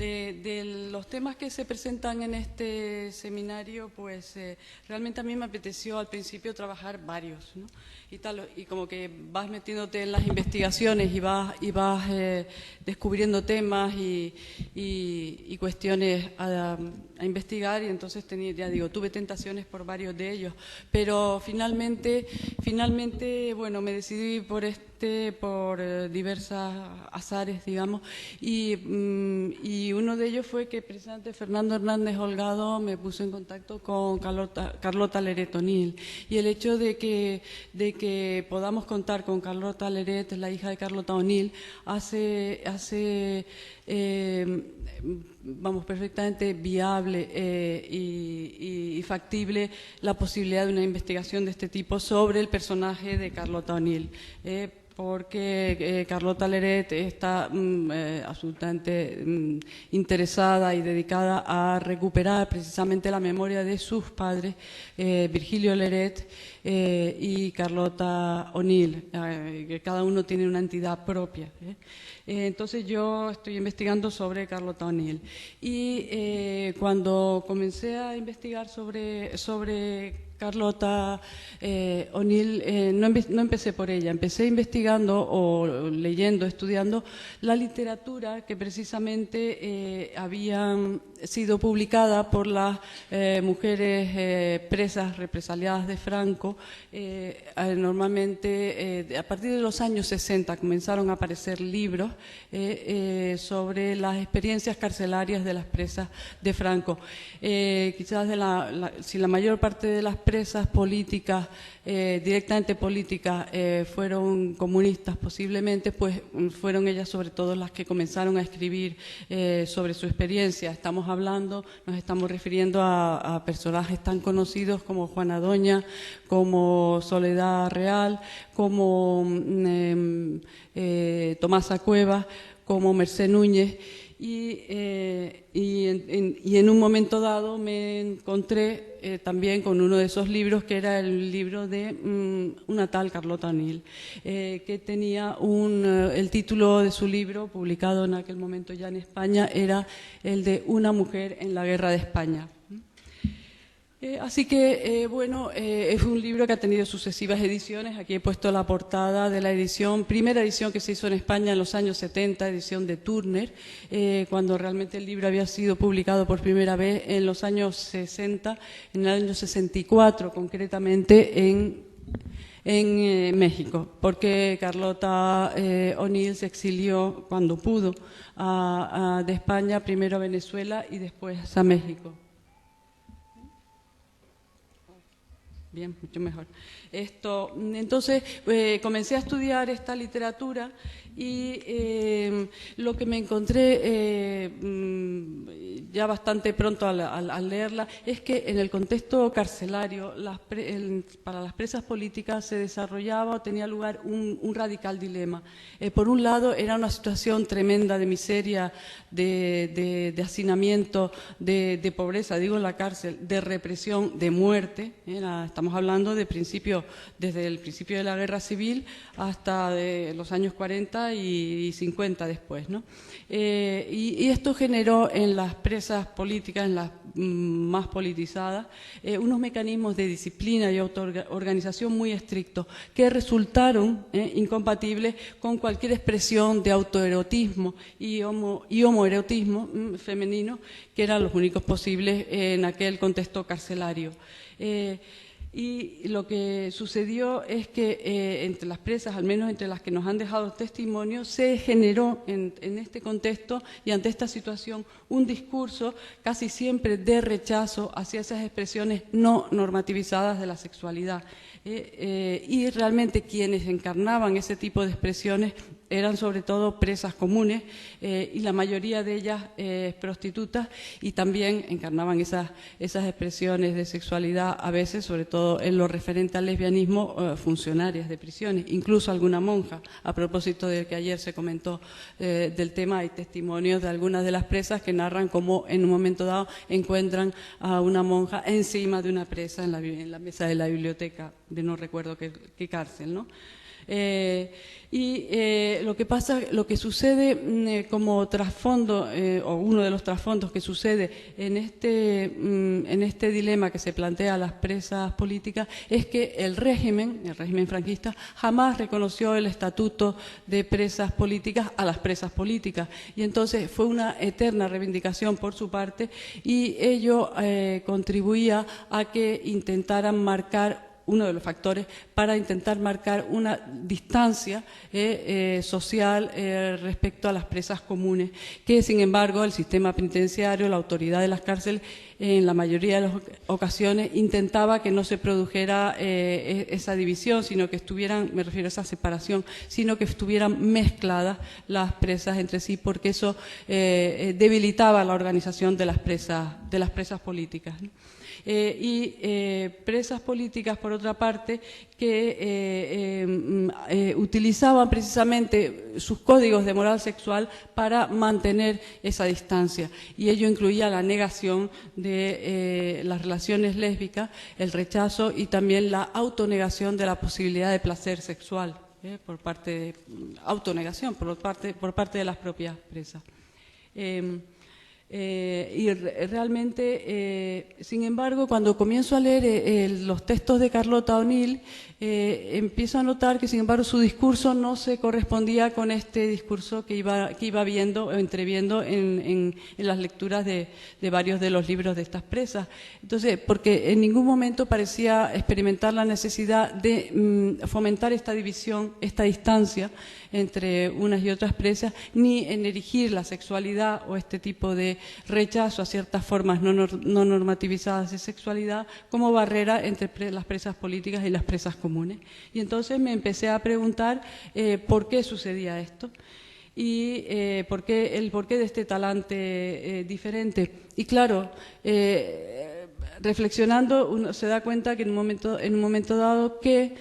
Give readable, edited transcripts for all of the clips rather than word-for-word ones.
de los temas que se presentan en este seminario, pues realmente a mí me apeteció al principio trabajar varios, ¿no? Y como que vas metiéndote en las investigaciones y vas descubriendo temas y cuestiones a investigar, y entonces tuve tentaciones por varios de ellos, pero finalmente, bueno, me decidí por diversas azares, digamos, y uno de ellos fue que precisamente Fernando Hernández Holgado me puso en contacto con Carlota Leret O'Neill, y el hecho de que podamos contar con Carlota Leret, la hija de Carlota O'Neill, hace perfectamente viable y factible la posibilidad de una investigación de este tipo sobre el personaje de Carlota O'Neill. Porque Carlota Leret está absolutamente interesada y dedicada a recuperar precisamente la memoria de sus padres, Virgilio Leret y Carlota O'Neill, que cada uno tiene una entidad propia. Entonces yo estoy investigando sobre Carlota O'Neill, y cuando comencé a investigar sobre Carlota O'Neill, no empecé por ella, empecé investigando o leyendo, estudiando la literatura que precisamente había sido publicada por las mujeres presas represaliadas de Franco. Normalmente a partir de los años 60 comenzaron a aparecer libros sobre las experiencias carcelarias de las presas de Franco. Quizás si la mayor parte de las presas políticas, directamente políticas, fueron comunistas posiblemente, pues fueron ellas sobre todo las que comenzaron a escribir sobre su experiencia. Nos estamos refiriendo a personajes tan conocidos como Juana Doña, como Soledad Real, como Tomasa Cuevas, como Mercé Núñez. Y en un momento dado me encontré también con uno de esos libros, que era el libro de una tal Carlota O'Neill, que tenía el título de su libro, publicado en aquel momento ya en España, era el de Una mujer en la guerra de España. Así que, bueno, es un libro que ha tenido sucesivas ediciones. Aquí he puesto la portada de la primera edición que se hizo en España en los años 70, edición de Turner, cuando realmente el libro había sido publicado por primera vez en los años 60, en el año 64 concretamente, en México, porque Carlota O'Neill se exilió cuando pudo de España, primero a Venezuela y después a México. Bien, mucho mejor. Entonces, comencé a estudiar esta literatura, y lo que me encontré ya bastante pronto al leerla es que en el contexto carcelario, para las presas políticas se desarrollaba o tenía lugar un radical dilema. Por un lado, era una situación tremenda de miseria, de hacinamiento, de pobreza, digo en la cárcel, de represión, de muerte. Estamos hablando desde el principio de la Guerra Civil hasta de los años 40 y 50 después, ¿no? Y esto generó en las presas políticas, en las más politizadas, unos mecanismos de disciplina y autoorganización muy estrictos, que resultaron incompatibles con cualquier expresión de autoerotismo y homoerotismo femenino, que eran los únicos posibles en aquel contexto carcelario. Y lo que sucedió es que entre las presas, al menos entre las que nos han dejado testimonio, se generó en este contexto y ante esta situación un discurso casi siempre de rechazo hacia esas expresiones no normativizadas de la sexualidad. Y realmente quienes encarnaban ese tipo de expresiones eran sobre todo presas comunes, y la mayoría de ellas prostitutas, y también encarnaban esas expresiones de sexualidad, a veces, sobre todo en lo referente al lesbianismo, funcionarias de prisiones, incluso alguna monja. A propósito de que ayer se comentó del tema, hay testimonios de algunas de las presas que narran cómo en un momento dado encuentran a una monja encima de una presa en la mesa de la biblioteca de no recuerdo qué cárcel, ¿no? Lo que sucede como trasfondo, o uno de los trasfondos que sucede en este dilema que se plantea a las presas políticas, es que el régimen franquista, jamás reconoció el estatuto de presas políticas a las presas políticas. Y entonces fue una eterna reivindicación por su parte, y ello contribuía a que intentaran marcar, uno de los factores para intentar marcar una distancia social respecto a las presas comunes, que sin embargo el sistema penitenciario, la autoridad de las cárceles, en la mayoría de las ocasiones intentaba que no se produjera esa división, sino que estuvieran, me refiero a esa separación, sino que estuvieran mezcladas las presas entre sí, porque eso debilitaba la organización de las presas políticas, ¿no? Presas políticas, por otra parte, que utilizaban precisamente sus códigos de moral sexual para mantener esa distancia, y ello incluía la negación de las relaciones lésbicas, el rechazo y también la autonegación de la posibilidad de placer sexual, por parte de autonegación por parte de las propias presas. Realmente, sin embargo, cuando comienzo a leer los textos de Carlota O'Neill, empiezo a notar que, sin embargo, su discurso no se correspondía con este discurso que iba viendo o entreviendo en las lecturas de varios de los libros de estas presas. Entonces, porque en ningún momento parecía experimentar la necesidad de fomentar esta división, esta distancia entre unas y otras presas, ni en erigir la sexualidad o este tipo de rechazo a ciertas formas no normativizadas de sexualidad como barrera entre las presas políticas y las presas comunes. Y entonces me empecé a preguntar por qué sucedía esto y el porqué de este talante diferente. Y claro, reflexionando uno se da cuenta que en un momento dado que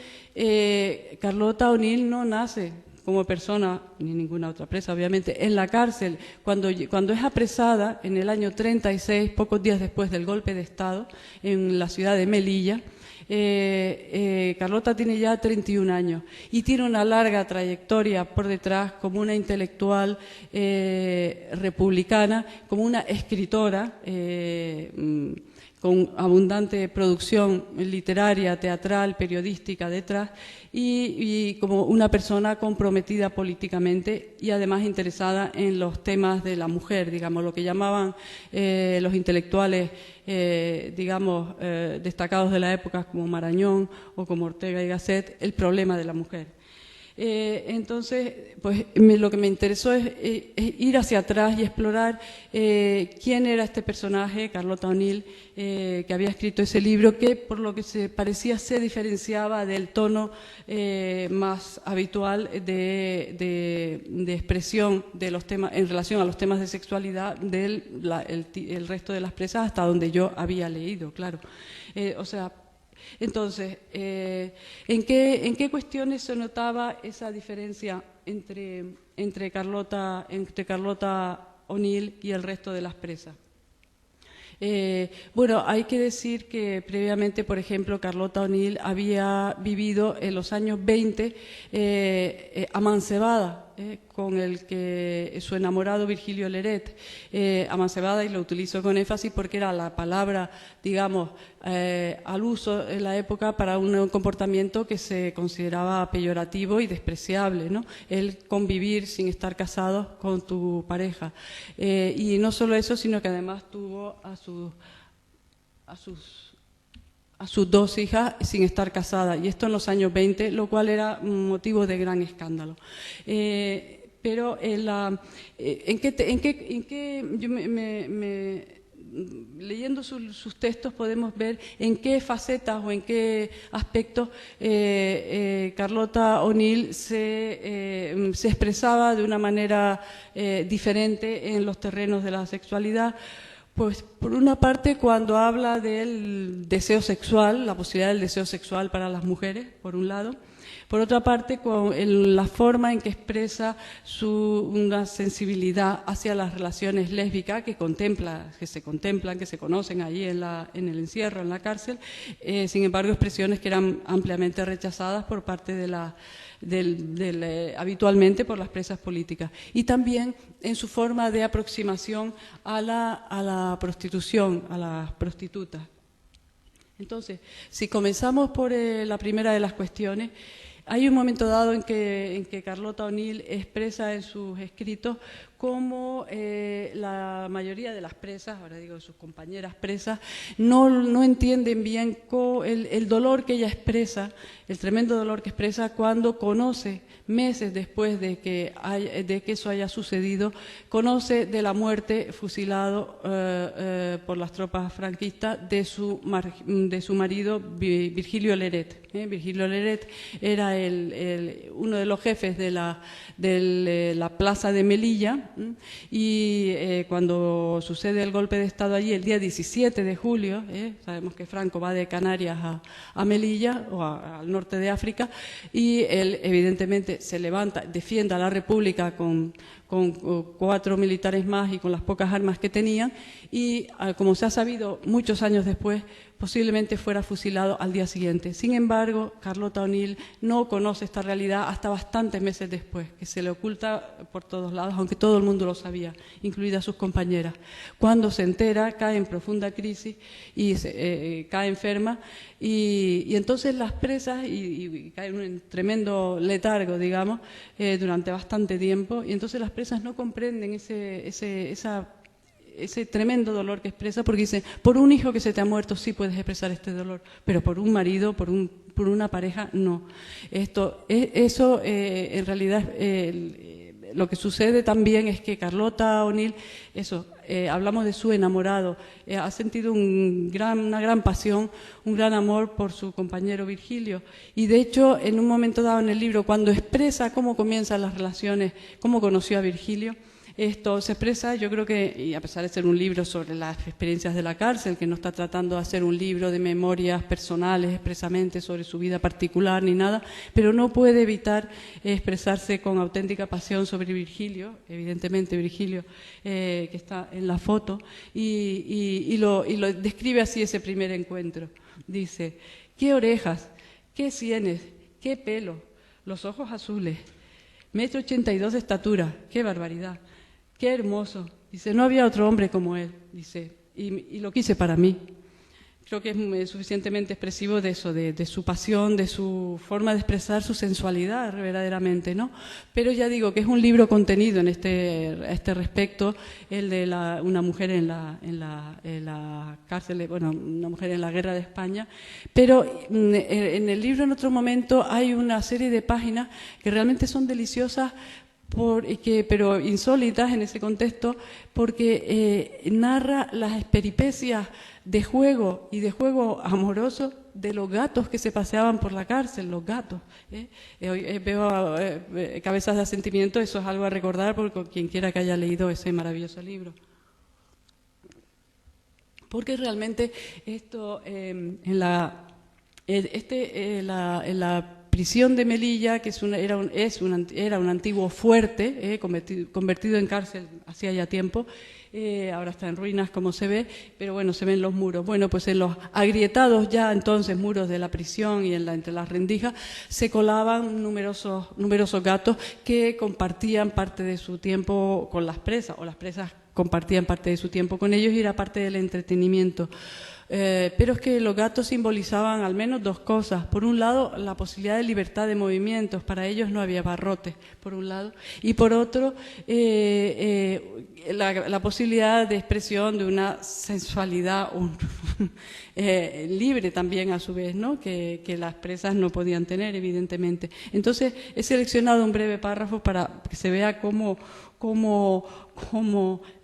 Carlota O'Neill no nace como persona, ni ninguna otra presa, obviamente, en la cárcel. Cuando es apresada en el año 36, pocos días después del golpe de Estado, en la ciudad de Melilla, Carlota tiene ya 31 años y tiene una larga trayectoria por detrás como una intelectual republicana, como una escritora con abundante producción literaria, teatral, periodística detrás, y como una persona comprometida políticamente y además interesada en los temas de la mujer, digamos, lo que llamaban los intelectuales, destacados de la época como Marañón o como Ortega y Gasset, el problema de la mujer. Entonces, pues lo que me interesó es ir hacia atrás y explorar quién era este personaje, Carlota O'Neill, que había escrito ese libro, que por lo que se diferenciaba del tono más habitual de expresión de los temas en relación a los temas de sexualidad el resto de las presas, hasta donde yo había leído, claro. Entonces, ¿en qué cuestiones se notaba esa diferencia entre Carlota O'Neill y el resto de las presas? Bueno, hay que decir que previamente, por ejemplo, Carlota O'Neill había vivido en los años 20 amancebada con su enamorado Virgilio Leret, amancebada, y lo utilizo con énfasis porque era la palabra, digamos, al uso en la época para un comportamiento que se consideraba peyorativo y despreciable, ¿no? El convivir sin estar casados con tu pareja. Y no solo eso, sino que además tuvo a sus dos hijas sin estar casada, y esto en los años 20, lo cual era motivo de gran escándalo. Pero leyendo sus textos podemos ver en qué facetas o en qué aspectos Carlota O'Neill se expresaba de una manera diferente en los terrenos de la sexualidad. Pues por una parte, cuando habla del deseo sexual, la posibilidad del deseo sexual para las mujeres, por un lado. Por otra parte, con la forma en que expresa una sensibilidad hacia las relaciones lésbicas que se contemplan, que se conocen allí en el encierro, en la cárcel. Sin embargo, expresiones que eran ampliamente rechazadas por parte de la habitualmente por las presas políticas. Y también en su forma de aproximación a la prostitución, a las prostitutas. Entonces, si comenzamos por la primera de las cuestiones, hay un momento dado en que Carlota O'Neill expresa en sus escritos cómo la mayoría de las presas, ahora digo sus compañeras presas, no entienden bien el dolor que ella expresa, el tremendo dolor que expresa cuando conoce, meses después de que eso haya sucedido, conoce de la muerte fusilado por las tropas franquistas de su marido Virgilio Leret. Virgilio Leret era uno de los jefes de la plaza de Melilla, y cuando sucede el golpe de Estado allí, el día 17 de julio, sabemos que Franco va de Canarias a Melilla, o al norte de África, y él evidentemente se levanta, defiende a la República con 4 militares más y con las pocas armas que tenían, y como se ha sabido muchos años después, posiblemente fuera fusilado al día siguiente. Sin embargo, Carlota O'Neill no conoce esta realidad hasta bastantes meses después, que se le oculta por todos lados, aunque todo el mundo lo sabía, incluidas sus compañeras. Cuando se entera, cae en profunda crisis y cae enferma, y entonces las presas, y cae en un tremendo letargo, digamos, durante bastante tiempo, y entonces las presas no comprenden ese tremendo dolor que expresa, porque dice, por un hijo que se te ha muerto sí puedes expresar este dolor, pero por un marido, por una pareja, no. Eso en realidad lo que sucede también es que Carlota O'Neill, hablamos de su enamorado, ha sentido una gran pasión, un gran amor por su compañero Virgilio, y de hecho en un momento dado en el libro, cuando expresa cómo comienzan las relaciones, cómo conoció a Virgilio, esto se expresa, yo creo que, y a pesar de ser un libro sobre las experiencias de la cárcel, que no está tratando de hacer un libro de memorias personales expresamente sobre su vida particular ni nada, pero no puede evitar expresarse con auténtica pasión sobre Virgilio, evidentemente Virgilio, que está en la foto, y lo describe así ese primer encuentro. Dice, qué orejas, qué sienes, qué pelo, los ojos azules, 1,82 m de estatura, qué barbaridad. Qué hermoso. Dice, no había otro hombre como él. Dice, y lo quise para mí. Creo que es suficientemente expresivo de eso, de su pasión, de su forma de expresar su sensualidad verdaderamente, ¿no? Pero ya digo que es un libro contenido en este respecto, el de una mujer en la cárcel, bueno, una mujer en la guerra de España. Pero en el libro en otro momento hay una serie de páginas que realmente son deliciosas, pero insólitas en ese contexto, porque narra las peripecias de juego y de juego amoroso de los gatos que se paseaban por la cárcel, los gatos. Veo cabezas de asentimiento, eso es algo a recordar por quien quiera que haya leído ese maravilloso libro. Porque realmente esto en la prisión de Melilla, que era un antiguo fuerte, convertido en cárcel hacía ya tiempo, ahora está en ruinas como se ve, pero bueno, se ven los muros. Bueno, pues en los agrietados ya entonces muros de la prisión y entre las rendijas se colaban numerosos gatos que compartían parte de su tiempo con las presas, o las presas compartían parte de su tiempo con ellos, y era parte del entretenimiento. Pero es que los gatos simbolizaban al menos dos cosas. Por un lado, la posibilidad de libertad de movimientos. Para ellos no había barrotes, por un lado. Y por otro, la posibilidad de expresión de una sensualidad libre también a su vez, ¿no? Que las presas no podían tener, evidentemente. Entonces, he seleccionado un breve párrafo para que se vea cómo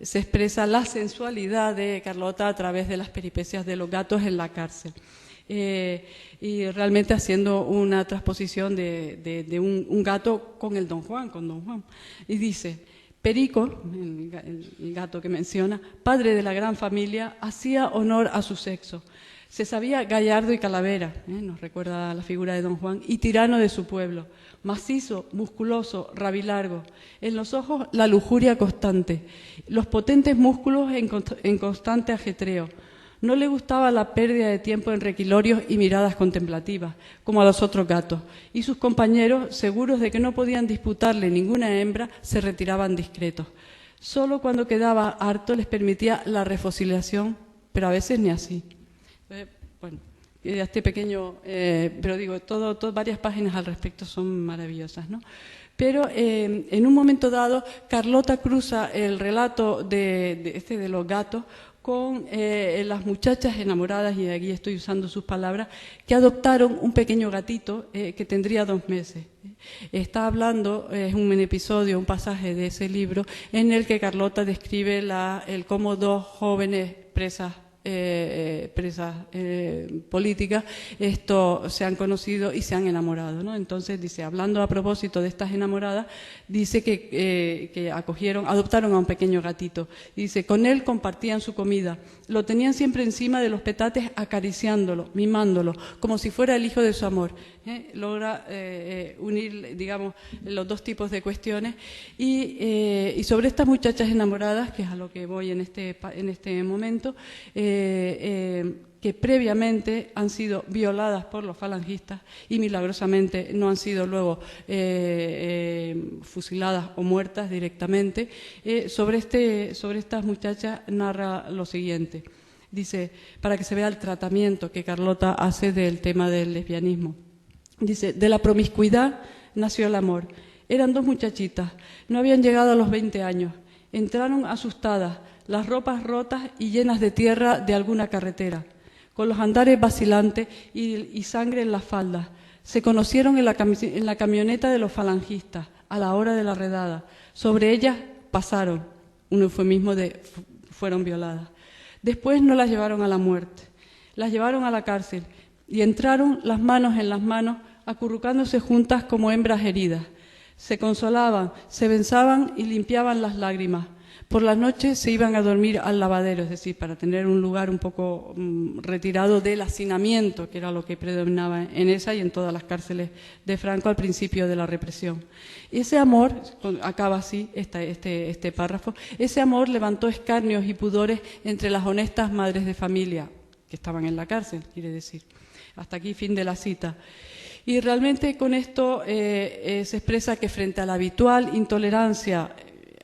se expresa la sensualidad de Carlota a través de las peripecias de los gatos en la cárcel. Y realmente haciendo una transposición de un gato con Don Juan. Y dice, Perico, el gato que menciona, padre de la gran familia, hacía honor a su sexo. Se sabía gallardo y calavera, nos recuerda la figura de Don Juan, y tirano de su pueblo. Macizo, musculoso, rabilargo, en los ojos la lujuria constante, los potentes músculos en constante ajetreo. No le gustaba la pérdida de tiempo en requilorios y miradas contemplativas, como a los otros gatos, y sus compañeros, seguros de que no podían disputarle ninguna hembra, se retiraban discretos. Solo cuando quedaba harto les permitía la refocilación, pero a veces ni así. Bueno, este pequeño, pero digo, varias páginas al respecto son maravillosas, ¿no? Pero en un momento dado, Carlota cruza el relato de los gatos con las muchachas enamoradas, y aquí estoy usando sus palabras, que adoptaron un pequeño gatito que tendría 2 meses. Está hablando, es un episodio, un pasaje de ese libro, en el que Carlota describe cómo 2 jóvenes presas políticas se han conocido y se han enamorado, ¿no? Entonces dice, hablando a propósito de estas enamoradas, dice que adoptaron a un pequeño gatito. Dice, con él compartían su comida, lo tenían siempre encima de los petates, acariciándolo, mimándolo, como si fuera el hijo de su amor. Logra unir, digamos, los 2 tipos de cuestiones. Y sobre estas muchachas enamoradas, que es a lo que voy en este momento, que previamente han sido violadas por los falangistas y milagrosamente no han sido luego fusiladas o muertas directamente, sobre estas muchachas narra lo siguiente. Dice, para que se vea el tratamiento que Carlota hace del tema del lesbianismo. Dice, de la promiscuidad nació el amor. Eran 2 muchachitas, no habían llegado a los 20 años. Entraron asustadas, las ropas rotas y llenas de tierra de alguna carretera, con los andares vacilantes y sangre en las faldas. Se conocieron en la camioneta de los falangistas, a la hora de la redada. Sobre ellas pasaron, un eufemismo de fueron violadas. Después no las llevaron a la muerte, las llevaron a la cárcel y entraron las manos en las manos, acurrucándose juntas como hembras heridas. Se consolaban, se besaban y limpiaban las lágrimas. Por las noches se iban a dormir al lavadero, es decir, para tener un lugar un poco retirado del hacinamiento, que era lo que predominaba en esa y en todas las cárceles de Franco al principio de la represión. Ese amor, acaba así este párrafo, ese amor levantó escarnios y pudores entre las honestas madres de familia, que estaban en la cárcel, quiere decir. Hasta aquí, fin de la cita. Y realmente con esto se expresa que frente a la habitual intolerancia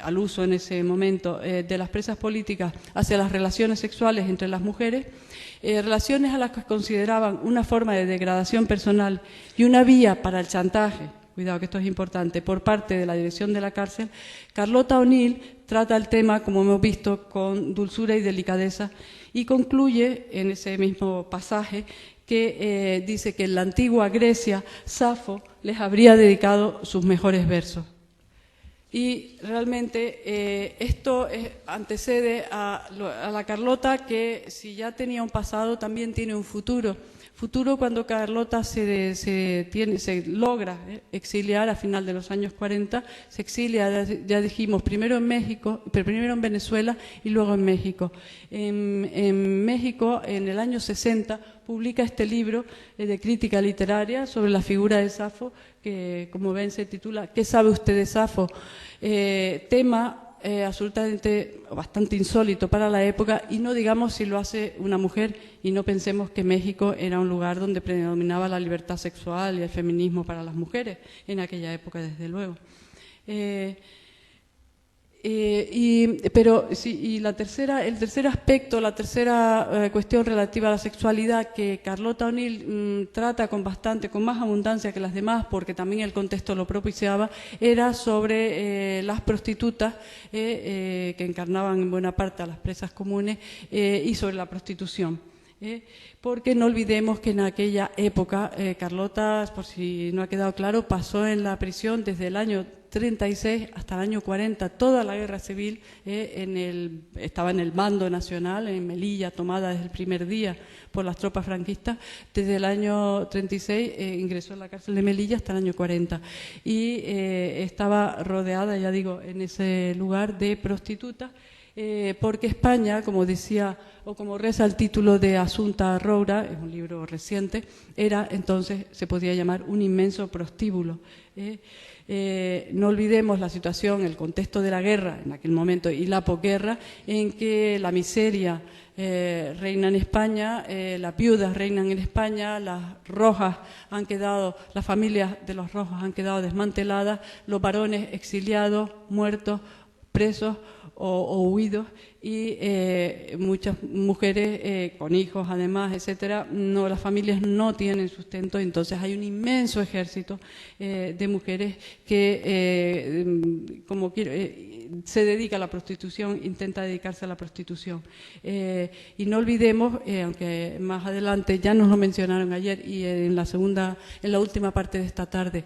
al uso en ese momento de las presas políticas hacia las relaciones sexuales entre las mujeres, relaciones a las que consideraban una forma de degradación personal y una vía para el chantaje, cuidado que esto es importante, por parte de la dirección de la cárcel, Carlota O'Neill trata el tema, como hemos visto, con dulzura y delicadeza y concluye en ese mismo pasaje que dice que en la antigua Grecia Safo les habría dedicado sus mejores versos. Y realmente esto antecede a la Carlota, que si ya tenía un pasado, también tiene un futuro. Futuro cuando Carlota se logra exiliar a final de los años 40, se exilia, ya dijimos, primero en México, pero primero en Venezuela y luego en México. En México, en el año 60, publica este libro de crítica literaria sobre la figura de Safo, que como ven se titula ¿Qué sabe usted de Safo? Tema absolutamente bastante insólito para la época, y no digamos si lo hace una mujer, y no pensemos que México era un lugar donde predominaba la libertad sexual y el feminismo para las mujeres en aquella época, desde luego. Pero sí, y el tercer aspecto, la tercera cuestión relativa a la sexualidad que Carlota O'Neill trata con más abundancia que las demás, porque también el contexto lo propiciaba, era sobre las prostitutas que encarnaban en buena parte a las presas comunes y sobre la prostitución. Porque no olvidemos que en aquella época Carlota, por si no ha quedado claro, pasó en la prisión desde el año 36 hasta el año 40, toda la guerra civil, estaba en el bando nacional, en Melilla, tomada desde el primer día por las tropas franquistas. Desde el año 36 ingresó en la cárcel de Melilla hasta el año 40 y estaba rodeada, ya digo, en ese lugar de prostitutas porque España, como decía, o como reza el título de Assunta Roura, es un libro reciente, era entonces, se podía llamar un inmenso prostíbulo. No olvidemos la situación, el contexto de la guerra en aquel momento y la posguerra, en que la miseria reina en España, las viudas reinan en España, las rojas han quedado, las familias de los rojos han quedado desmanteladas, los varones exiliados, muertos, presos o huidos, y muchas mujeres con hijos además, etcétera. No, las familias no tienen sustento, entonces hay un inmenso ejército de mujeres que se dedica a la prostitución, intenta dedicarse a la prostitución. Y no olvidemos, aunque más adelante ya nos lo mencionaron ayer y en la última parte de esta tarde,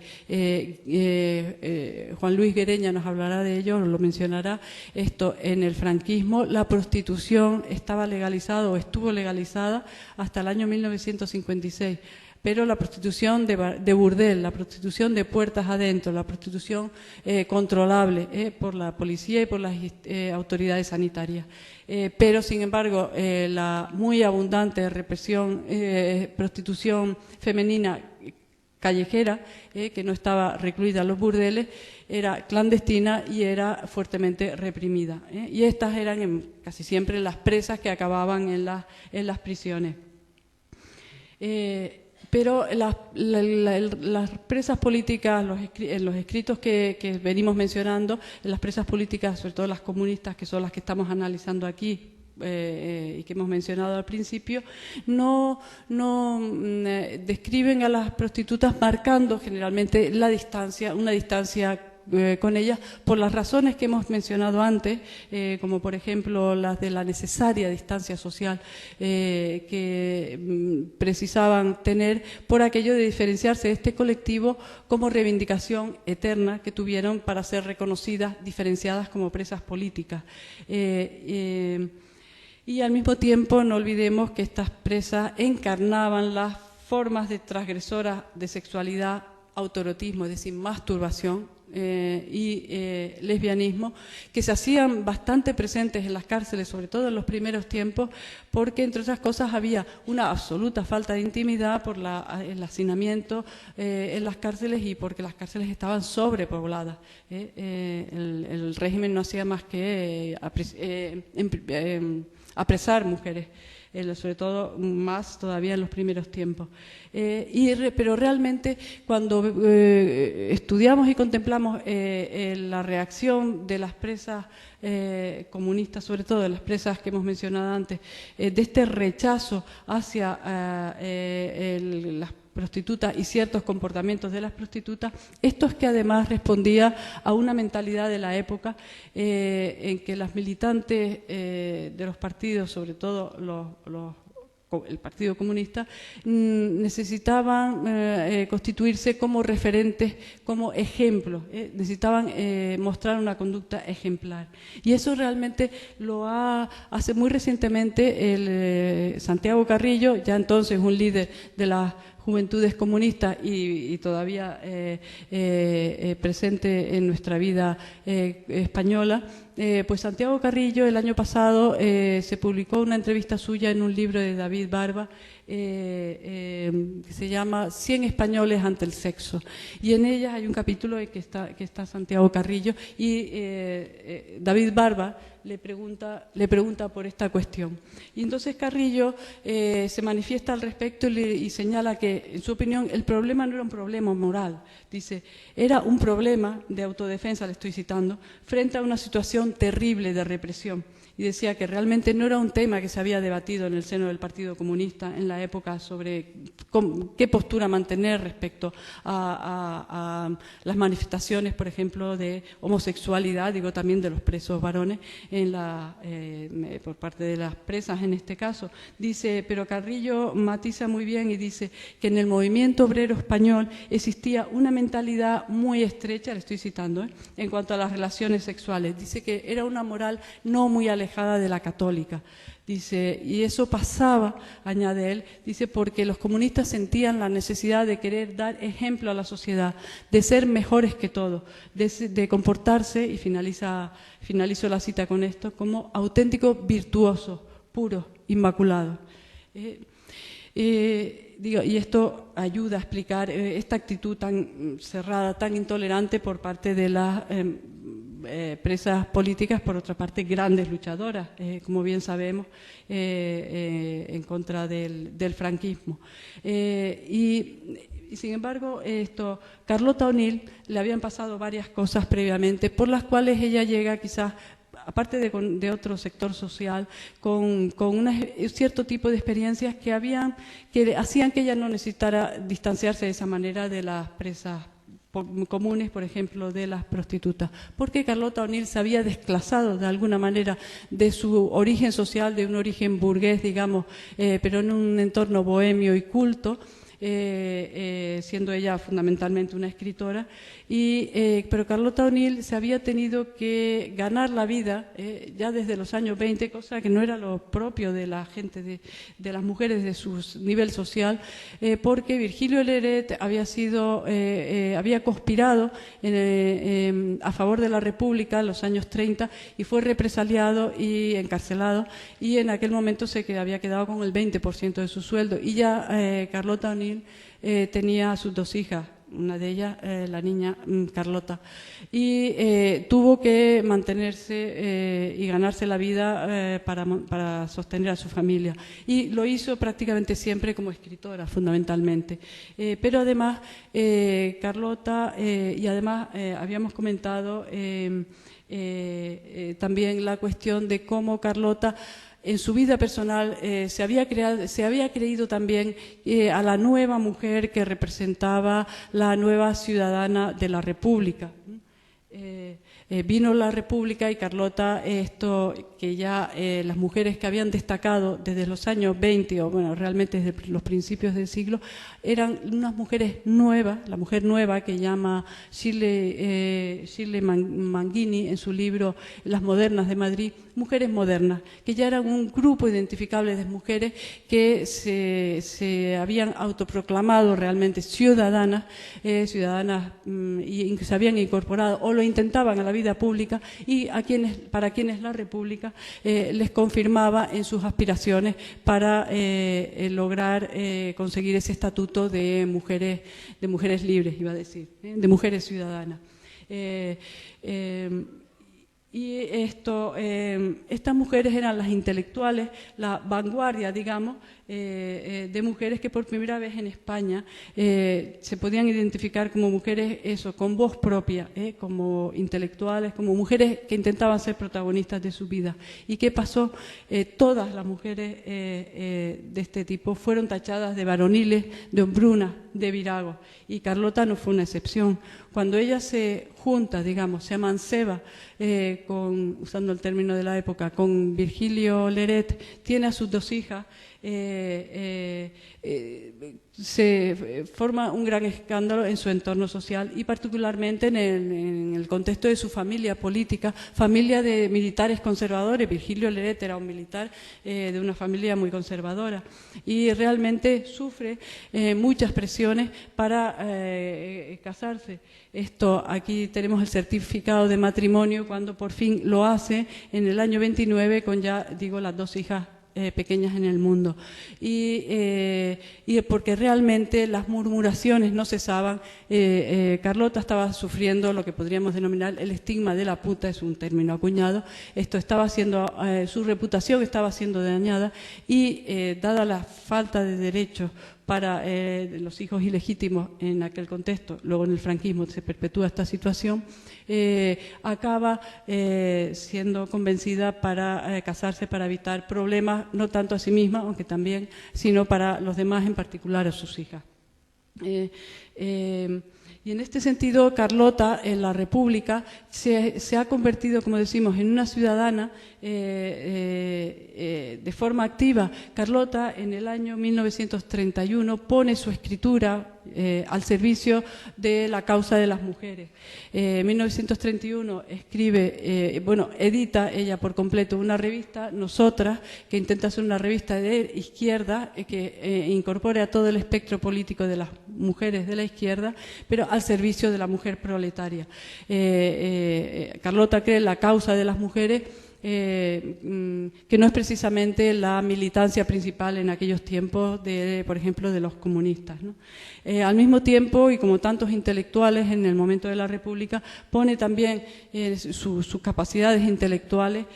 Juan Luis Guereña nos hablará de ello, lo mencionará, esto en el franquismo. La prostitución estaba legalizada o estuvo legalizada hasta el año 1956, pero la prostitución de burdel, la prostitución de puertas adentro, la prostitución controlable por la policía y por las autoridades sanitarias. Pero, sin embargo, la muy abundante represión, prostitución femenina callejera, que no estaba recluida en los burdeles, era clandestina y era fuertemente reprimida. Y estas eran casi siempre las presas que acababan en las prisiones. Pero las presas políticas, en los escritos que venimos mencionando, las presas políticas, sobre todo las comunistas, que son las que estamos analizando aquí, y que hemos mencionado al principio, no describen a las prostitutas marcando generalmente la distancia, una distancia con ellas, por las razones que hemos mencionado antes, como por ejemplo las de la necesaria distancia social que precisaban tener, por aquello de diferenciarse de este colectivo como reivindicación eterna que tuvieron para ser reconocidas, diferenciadas como presas políticas. Y al mismo tiempo no olvidemos que estas presas encarnaban las formas de transgresoras de sexualidad, autoerotismo, es decir, masturbación y lesbianismo, que se hacían bastante presentes en las cárceles, sobre todo en los primeros tiempos, porque entre otras cosas había una absoluta falta de intimidad por el hacinamiento en las cárceles y porque las cárceles estaban sobrepobladas. El régimen no hacía más que apresar mujeres, sobre todo más todavía en los primeros tiempos. Pero realmente cuando estudiamos y contemplamos la reacción de las presas comunistas, sobre todo de las presas que hemos mencionado antes, de este rechazo hacia las prostitutas y ciertos comportamientos de las prostitutas, esto es que además respondía a una mentalidad de la época en que las militantes de los partidos, sobre todo el Partido Comunista, necesitaban constituirse como referentes, como ejemplos, necesitaban mostrar una conducta ejemplar. Y eso realmente lo hace muy recientemente Santiago Carrillo, ya entonces un líder de las Juventudes Comunistas y todavía presente en nuestra vida española. Pues Santiago Carrillo el año pasado se publicó una entrevista suya en un libro de David Barba que se llama 100 españoles ante el sexo, y en ella hay un capítulo en que está Santiago Carrillo y David Barba le pregunta por esta cuestión. Y entonces Carrillo se manifiesta al respecto y señala que, en su opinión, el problema no era un problema moral. Dice, era un problema de autodefensa, le estoy citando, frente a una situación terrible de represión. Y decía que realmente no era un tema que se había debatido en el seno del Partido Comunista en la época sobre qué postura mantener respecto a las manifestaciones, por ejemplo, de homosexualidad, digo también de los presos varones, por parte de las presas en este caso. Dice, pero Carrillo matiza muy bien y dice que en el movimiento obrero español existía una mentalidad muy estrecha, le estoy citando, en cuanto a las relaciones sexuales. Dice que era una moral no muy alejada alejada de la católica. Dice, y eso pasaba, añade él, dice, porque los comunistas sentían la necesidad de querer dar ejemplo a la sociedad, de ser mejores que todos, de comportarse, y finalizo la cita con esto, como auténticos virtuosos, puros, inmaculados. Y esto ayuda a explicar esta actitud tan cerrada, tan intolerante por parte de las presas políticas, por otra parte grandes luchadoras, como bien sabemos, en contra del franquismo. Y sin embargo, Carlota O'Neill le habían pasado varias cosas previamente, por las cuales ella llega quizás, aparte de otro sector social, con un cierto tipo de experiencias que hacían que ella no necesitara distanciarse de esa manera de las presas comunes, por ejemplo, de las prostitutas, porque Carlota O'Neill se había desclasado de alguna manera de su origen social, de un origen burgués, digamos, pero en un entorno bohemio y culto, siendo ella fundamentalmente una escritora, pero Carlota O'Neill se había tenido que ganar la vida ya desde los años 20, cosa que no era lo propio de la gente, de las mujeres de su nivel social, porque Virgilio Leret había conspirado a favor de la República en los años 30 y fue represaliado y encarcelado, y en aquel momento había quedado con el 20% de su sueldo, y ya Carlota O'Neill tenía sus dos hijas, una de ellas, la niña Carlota, y tuvo que mantenerse y ganarse la vida para sostener a su familia, y lo hizo prácticamente siempre como escritora, fundamentalmente. Pero además, Carlota, y además habíamos comentado también la cuestión de cómo Carlota en su vida personal se había creído también a la nueva mujer que representaba la nueva ciudadana de la República. Vino la República y Carlota, que ya las mujeres que habían destacado desde los años 20, o bueno, realmente desde los principios del siglo, eran unas mujeres nuevas, la mujer nueva que llama Shirley Manghini en su libro Las modernas de Madrid, mujeres modernas, que ya eran un grupo identificable de mujeres que se habían autoproclamado realmente ciudadanas, y se habían incorporado o lo intentaban a la vida pública, y para quienes la República les confirmaba en sus aspiraciones para lograr conseguir ese estatuto de mujeres libres, iba a decir, de mujeres ciudadanas. Y estas mujeres eran las intelectuales, la vanguardia, digamos, de mujeres que por primera vez en España se podían identificar como mujeres, con voz propia, como intelectuales, como mujeres que intentaban ser protagonistas de su vida. ¿Y qué pasó? Todas las mujeres de este tipo fueron tachadas de varoniles, de hombrunas, de viragos, y Carlota no fue una excepción. Cuando ella se junta, digamos, se amanceba, usando el término de la época, con Virgilio Leret, tiene a sus dos hijas, se forma un gran escándalo en su entorno social, y particularmente en el contexto de su familia política, familia de militares conservadores. Virgilio Leret era un militar de una familia muy conservadora, y realmente sufre muchas presiones para casarse. Aquí tenemos el certificado de matrimonio cuando por fin lo hace en el año 29 con las dos hijas pequeñas en el mundo, y porque realmente las murmuraciones no cesaban. Carlota estaba sufriendo lo que podríamos denominar el estigma de la puta, es un término acuñado. Su reputación estaba siendo dañada, y dada la falta de derechos para los hijos ilegítimos en aquel contexto, luego en el franquismo se perpetúa esta situación, acaba siendo convencida para casarse, para evitar problemas, no tanto a sí misma, aunque también, sino para los demás, en particular a sus hijas. Y en este sentido, Carlota, en la República, se ha convertido, como decimos, en una ciudadana de forma activa. Carlota, en el año 1931, pone su escritura al servicio de la causa de las mujeres. En 1931 edita ella por completo una revista, Nosotras, que intenta ser una revista de izquierda que incorpore a todo el espectro político de las mujeres de la izquierda, pero al servicio de la mujer proletaria. Carlota cree en la causa de las mujeres, que no es precisamente la militancia principal en aquellos tiempos, por ejemplo, de los comunistas, ¿no? Al mismo tiempo, y como tantos intelectuales en el momento de la República, pone también sus capacidades intelectuales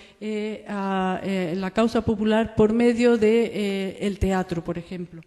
a la causa popular por medio del teatro, por ejemplo.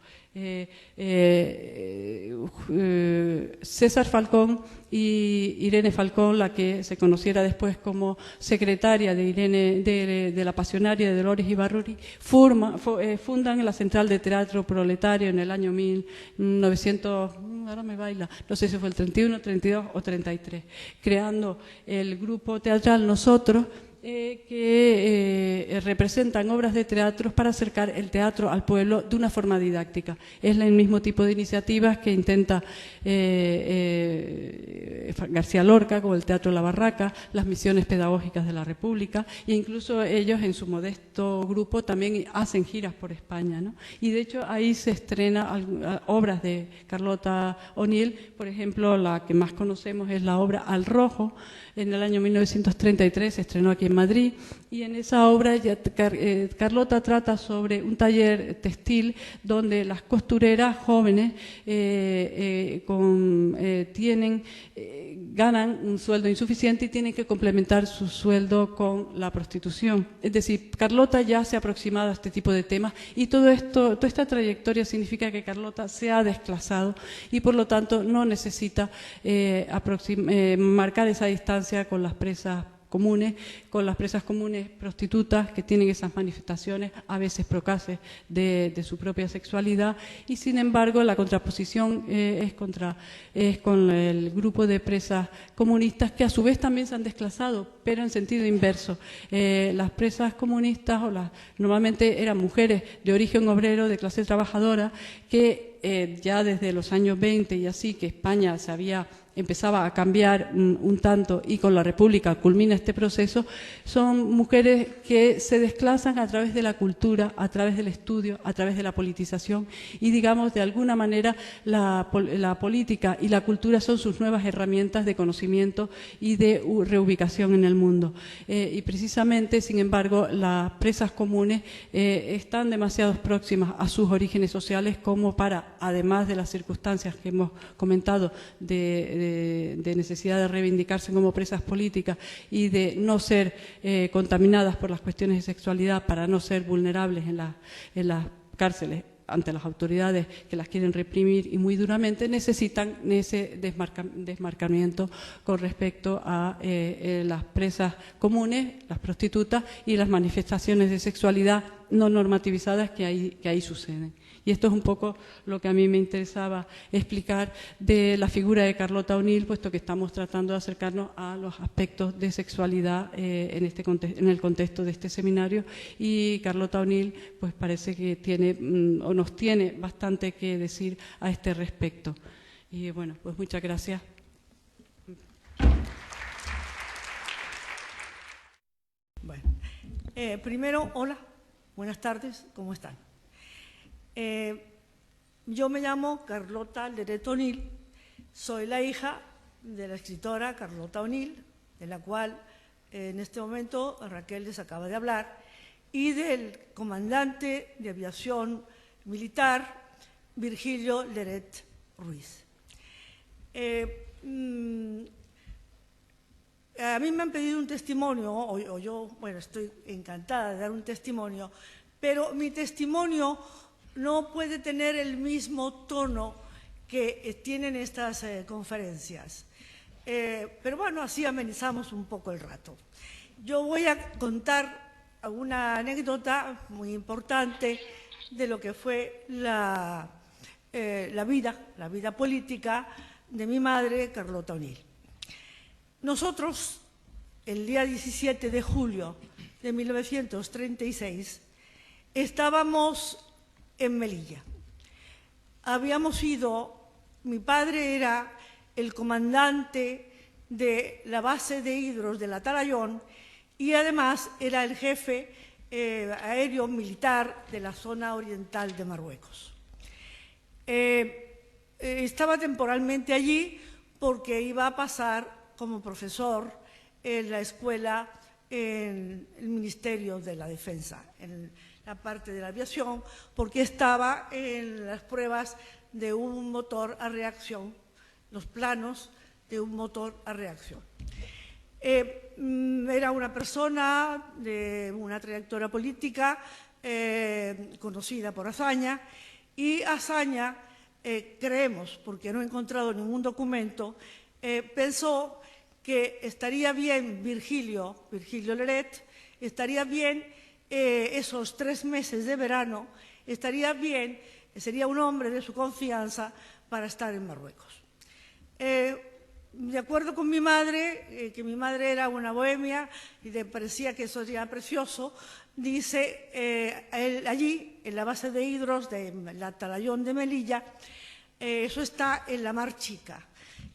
César Falcón y Irene Falcón, la que se conociera después como secretaria de la pasionaria de Dolores Ibarruri, fundan la Central de Teatro Proletario en el año 1900, ahora me baila, no sé si fue el 31, 32 o 33, creando el grupo teatral Nosotros, que representan obras de teatro para acercar el teatro al pueblo de una forma didáctica. Es el mismo tipo de iniciativas que intenta García Lorca, como el Teatro La Barraca, las misiones pedagógicas de la República, e incluso ellos en su modesto grupo también hacen giras por España, ¿no? Y de hecho ahí se estrenan obras de Carlota O'Neill, por ejemplo, la que más conocemos es la obra Al Rojo. En el año 1933 se estrenó aquí en Madrid, y en esa obra Carlota trata sobre un taller textil donde las costureras jóvenes ganan un sueldo insuficiente y tienen que complementar su sueldo con la prostitución. Es decir, Carlota ya se ha aproximado a este tipo de temas, y toda esta trayectoria significa que Carlota se ha desclasado y por lo tanto no necesita marcar esa distancia con las presas comunes prostitutas, que tienen esas manifestaciones a veces procaces de su propia sexualidad, y sin embargo la contraposición es con el grupo de presas comunistas, que a su vez también se han desclasado, pero en sentido inverso. Las presas comunistas normalmente eran mujeres de origen obrero, de clase trabajadora, que ya desde los años 20 y así, que España empezaba a cambiar un tanto, y con la República culmina este proceso, son mujeres que se desclasan a través de la cultura, a través del estudio, a través de la politización, y digamos, de alguna manera la política y la cultura son sus nuevas herramientas de conocimiento y de reubicación en el mundo. Y precisamente, sin embargo, las presas comunes están demasiado próximas a sus orígenes sociales como para, además de las circunstancias que hemos comentado de necesidad de reivindicarse como presas políticas y de no ser contaminadas por las cuestiones de sexualidad, para no ser vulnerables en las cárceles ante las autoridades que las quieren reprimir y muy duramente, necesitan ese desmarcamiento con respecto a las presas comunes, las prostitutas y las manifestaciones de sexualidad no normativizadas que ahí suceden. Y esto es un poco lo que a mí me interesaba explicar de la figura de Carlota O'Neill, puesto que estamos tratando de acercarnos a los aspectos de sexualidad en el contexto de este seminario, y Carlota O'Neill pues parece que nos tiene bastante que decir a este respecto. Y bueno, pues muchas gracias. Bueno, primero, hola, buenas tardes, ¿cómo están? Yo me llamo Carlota Leret O'Neill, soy la hija de la escritora Carlota O'Neill, de la cual en este momento Raquel les acaba de hablar, y del comandante de aviación militar Virgilio Leret Ruiz. A mí me han pedido un testimonio, bueno, estoy encantada de dar un testimonio, pero mi testimonio no puede tener el mismo tono que tienen estas conferencias. Pero bueno, así amenizamos un poco el rato. Yo voy a contar una anécdota muy importante de lo que fue la vida política de mi madre, Carlota O'Neill. Nosotros, el día 17 de julio de 1936, estábamos en Melilla. Habíamos ido mi padre era el comandante de la base de Hidros del Atarayón y además era el jefe aéreo militar de la zona oriental de Marruecos. Estaba temporalmente allí porque iba a pasar como profesor en la escuela en el Ministerio de la Defensa, en la parte de la aviación, porque estaba en las pruebas de un motor a reacción, los planos de un motor a reacción. Era una persona de una trayectoria política conocida por Azaña, y Azaña, creemos, porque no he encontrado ningún documento, pensó que estaría bien Virgilio Leret, estaría bien esos 3 meses de verano, estaría bien, sería un hombre de su confianza para estar en Marruecos. De acuerdo con mi madre, que mi madre era una bohemia y le parecía que eso sería precioso, dice, allí, en la base de Hidros del Atarayón de Melilla, eso está en la Mar Chica.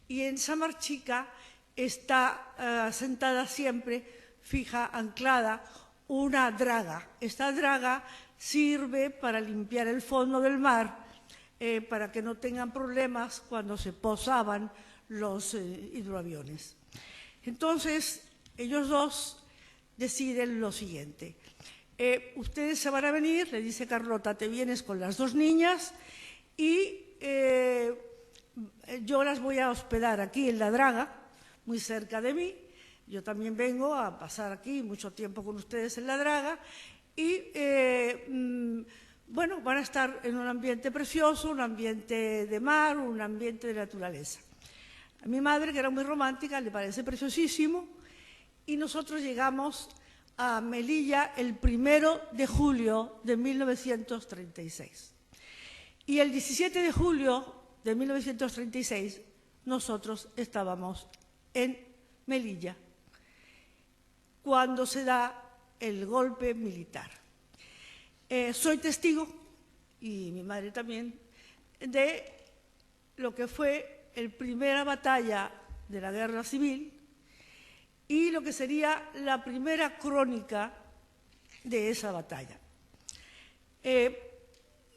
Y en esa Mar Chica está sentada siempre, fija, anclada, una draga. Esta draga sirve para limpiar el fondo del mar, para que no tengan problemas cuando se posaban los hidroaviones. Entonces, ellos dos deciden lo siguiente. Ustedes se van a venir, le dice Carlota, te vienes con las 2 niñas y yo las voy a hospedar aquí en la draga, muy cerca de mí. Yo también vengo a pasar aquí mucho tiempo con ustedes en la draga y, bueno, van a estar en un ambiente precioso, un ambiente de mar, un ambiente de naturaleza. A mi madre, que era muy romántica, le parece preciosísimo y nosotros llegamos a Melilla el 1 de julio de 1936. Y el 17 de julio de 1936 nosotros estábamos en Melilla cuando se da el golpe militar. Soy testigo, y mi madre también, de lo que fue la primera batalla de la Guerra Civil y lo que sería la primera crónica de esa batalla.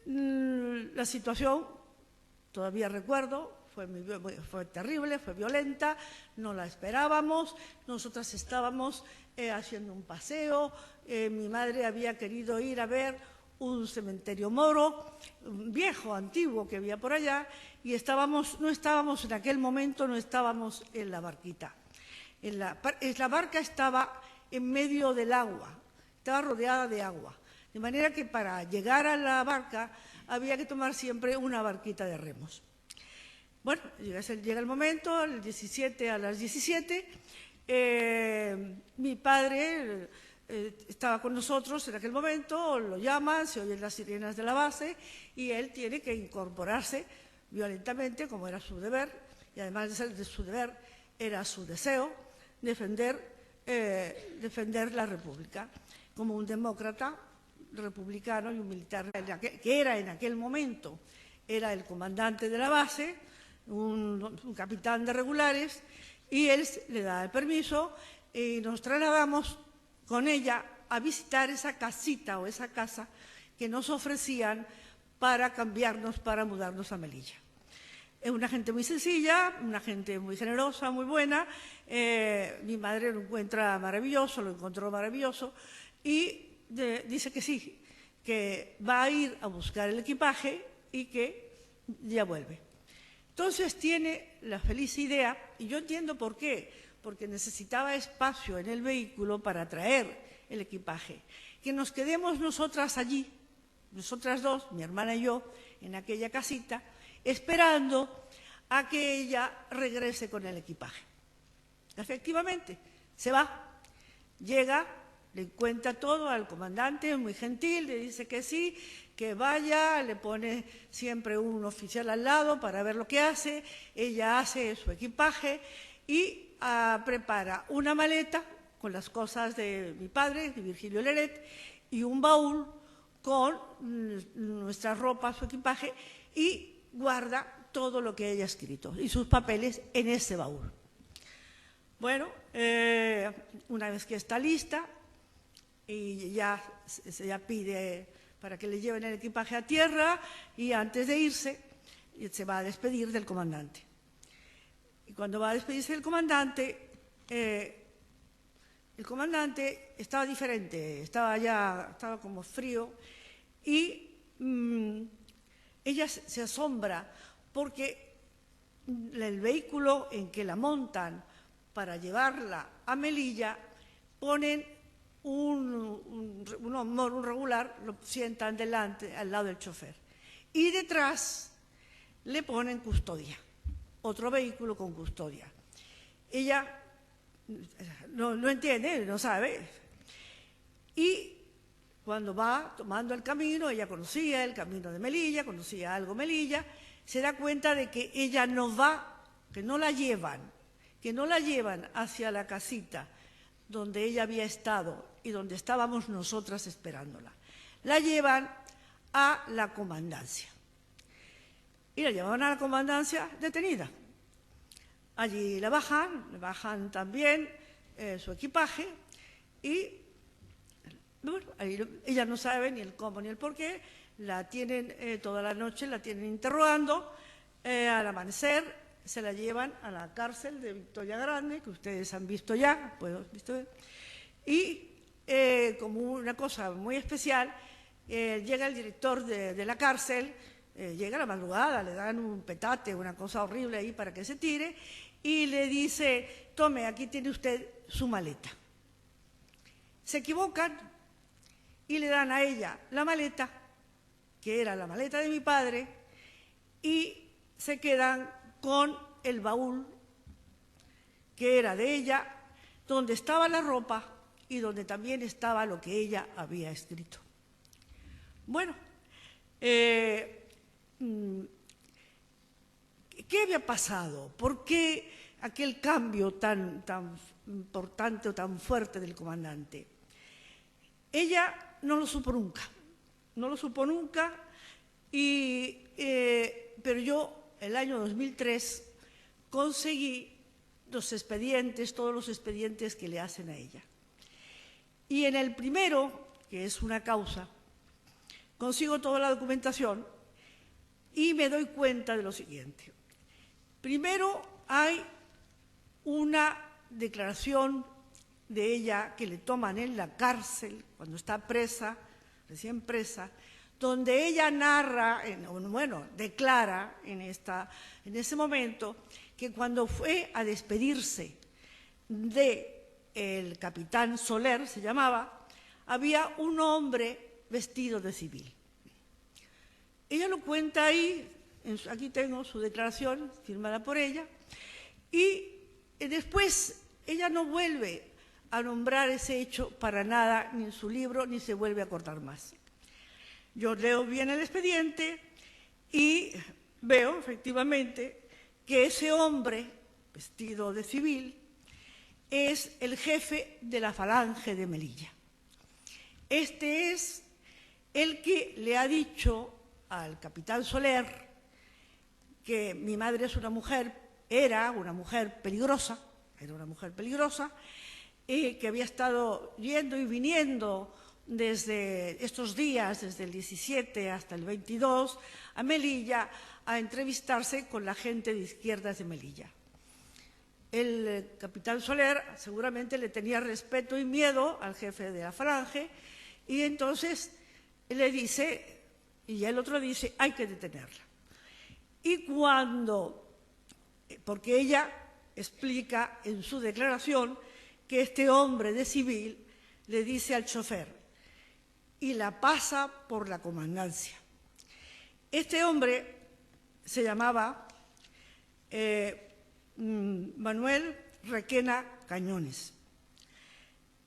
La situación, todavía recuerdo, fue terrible, fue violenta, no la esperábamos, nosotras estábamos haciendo un paseo, mi madre había querido ir a ver un cementerio moro, un viejo, antiguo que había por allá, y no estábamos en aquel momento, no estábamos en la barquita. La barca estaba en medio del agua, estaba rodeada de agua, de manera que para llegar a la barca había que tomar siempre una barquita de remos. Bueno, llega el momento, el 17 a las 17, mi padre estaba con nosotros en aquel momento, lo llaman, se oyen las sirenas de la base y él tiene que incorporarse violentamente, como era su deber, y además de ser de su deber, era su deseo, defender la República, como un demócrata republicano y un militar, que era en aquel momento, era el comandante de la base, un capitán de regulares, y él le da el permiso y nos trasladamos con ella a visitar esa casita o esa casa que nos ofrecían para cambiarnos, para mudarnos a Melilla. Es una gente muy sencilla, una gente muy generosa, muy buena. Mi madre lo encuentra maravilloso, lo encontró maravilloso y dice que sí, que va a ir a buscar el equipaje y que ya vuelve. Entonces tiene la feliz idea, y yo entiendo por qué, porque necesitaba espacio en el vehículo para traer el equipaje, que nos quedemos nosotras allí, nosotras dos, mi hermana y yo, en aquella casita, esperando a que ella regrese con el equipaje. Efectivamente, se va, llega, le cuenta todo al comandante, muy gentil, le dice que sí, que vaya, le pone siempre un oficial al lado para ver lo que hace, ella hace su equipaje y prepara una maleta con las cosas de mi padre, de Virgilio Leret, y un baúl con nuestra ropa, su equipaje, y guarda todo lo que ella ha escrito y sus papeles en ese baúl. Bueno, una vez que está lista y ya pide para que le lleven el equipaje a tierra y antes de irse se va a despedir del comandante. Y cuando va a despedirse del comandante, el comandante estaba diferente, estaba como frío y ella se asombra porque el vehículo en que la montan para llevarla a Melilla ponen un regular, lo sientan delante, al lado del chofer. Y detrás le ponen custodia, otro vehículo con custodia. Ella no entiende, no sabe. Y cuando va tomando el camino, ella conocía el camino de Melilla, conocía algo Melilla, se da cuenta de que ella no va, que no la llevan hacia la casita donde ella había estado y donde estábamos nosotras esperándola. La llevan a la comandancia. Y la llevaban a la comandancia detenida. Allí le bajan también su equipaje y bueno, ella no sabe ni el cómo ni el por qué, la tienen toda la noche, la tienen interrogando, al amanecer se la llevan a la cárcel de Victoria Grande, que ustedes han visto ya, y como una cosa muy especial, llega el director de la cárcel, llega a la madrugada, le dan un petate, una cosa horrible ahí para que se tire, y le dice, tome, aquí tiene usted su maleta. Se equivocan y le dan a ella la maleta, que era la maleta de mi padre, y se quedan con el baúl, que era de ella, donde estaba la ropa y donde también estaba lo que ella había escrito. Bueno, ¿qué había pasado? ¿Por qué aquel cambio tan importante o tan fuerte del comandante? Ella no lo supo nunca, pero yo el año 2003 conseguí todos los expedientes que le hacen a ella. Y en el primero, que es una causa, consigo toda la documentación y me doy cuenta de lo siguiente. Primero hay una declaración de ella que le toman en la cárcel cuando está presa, recién presa, donde ella declara en ese momento que cuando fue a despedirse del capitán Soler, se llamaba, había un hombre vestido de civil. Ella lo cuenta ahí, aquí tengo su declaración firmada por ella, y después ella no vuelve a nombrar ese hecho para nada, ni en su libro, ni se vuelve a acordar más. Yo leo bien el expediente y veo efectivamente que ese hombre vestido de civil es el jefe de la falange de Melilla. Este es el que le ha dicho al capitán Soler que mi madre era una mujer peligrosa, que había estado yendo y viniendo desde estos días, desde el 17 hasta el 22, a Melilla a entrevistarse con la gente de izquierdas de Melilla. El capitán Soler seguramente le tenía respeto y miedo al jefe de la falange y entonces le dice, y el otro dice, hay que detenerla. Y porque ella explica en su declaración que este hombre de civil le dice al chofer, y la pasa por la comandancia. Este hombre se llamaba Manuel Requena Cañones.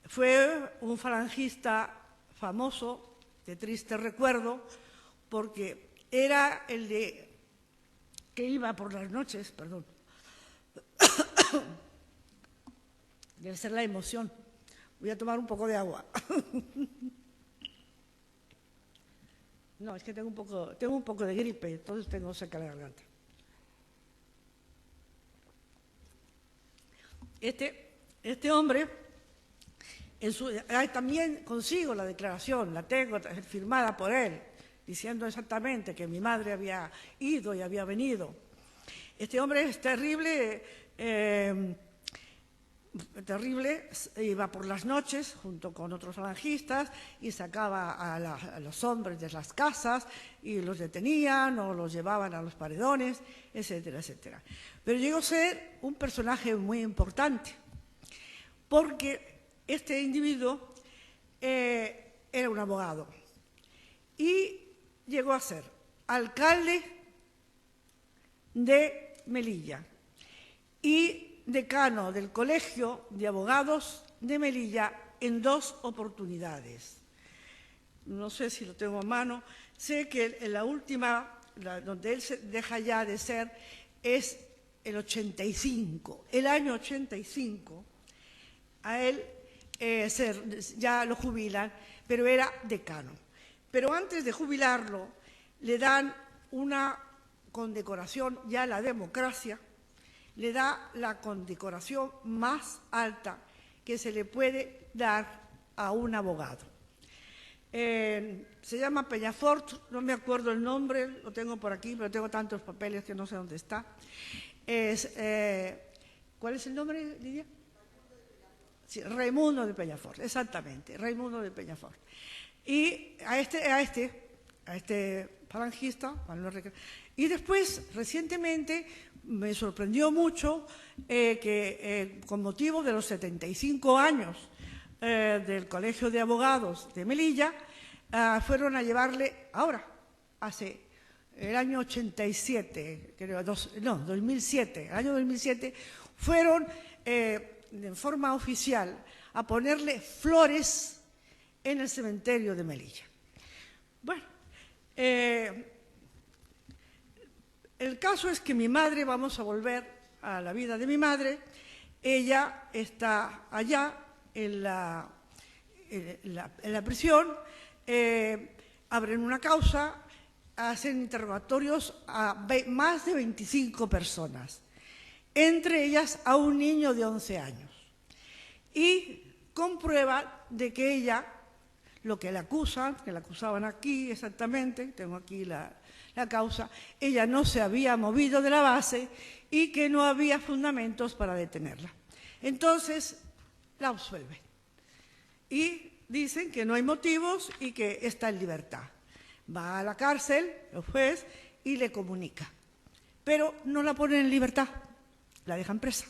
Fue un falangista famoso, de triste recuerdo, porque era el que iba por las noches, perdón. Debe ser la emoción. Voy a tomar un poco de agua. No, es que tengo un poco de gripe, entonces tengo seca la garganta. Este hombre, también consigo la declaración, la tengo firmada por él, diciendo exactamente que mi madre había ido y había venido. Este hombre es terrible, iba por las noches junto con otros falangistas y sacaba a los hombres de las casas y los detenían o los llevaban a los paredones, etcétera, etcétera. Pero llegó a ser un personaje muy importante, porque este individuo era un abogado y llegó a ser alcalde de Melilla y decano del Colegio de Abogados de Melilla en 2 oportunidades. No sé si lo tengo a mano, sé que en la última, donde él se deja ya de ser, es el 85, el año 85, a él ya lo jubilan, pero era decano. Pero antes de jubilarlo, le dan una condecoración, ya la democracia, le da la condecoración más alta que se le puede dar a un abogado. Se llama Peñafort, no me acuerdo el nombre, lo tengo por aquí, pero tengo tantos papeles que no sé dónde está. ¿Cuál es el nombre, Lidia? Sí, Raimundo de Peñafort, exactamente, Raimundo de Peñafort. Y a este falangista, y después, recientemente, me sorprendió mucho que con motivo de los 75 años del Colegio de Abogados de Melilla, fueron a llevarle, ahora, hace el año 87, creo, 2007, el año 2007, fueron en forma oficial a ponerle flores en el cementerio de Melilla. Bueno, el caso es que mi madre, vamos a volver a la vida de mi madre, ella está allá en la prisión, abren una causa, hacen interrogatorios a más de 25 personas, entre ellas a un niño de 11 años, y comprueban de que ella, lo que le acusan, que la acusaban aquí exactamente, tengo aquí la causa, ella no se había movido de la base y que no había fundamentos para detenerla. Entonces, la absuelven. Y dicen que no hay motivos y que está en libertad. Va a la cárcel, el juez, y le comunica. Pero no la ponen en libertad, la dejan presa.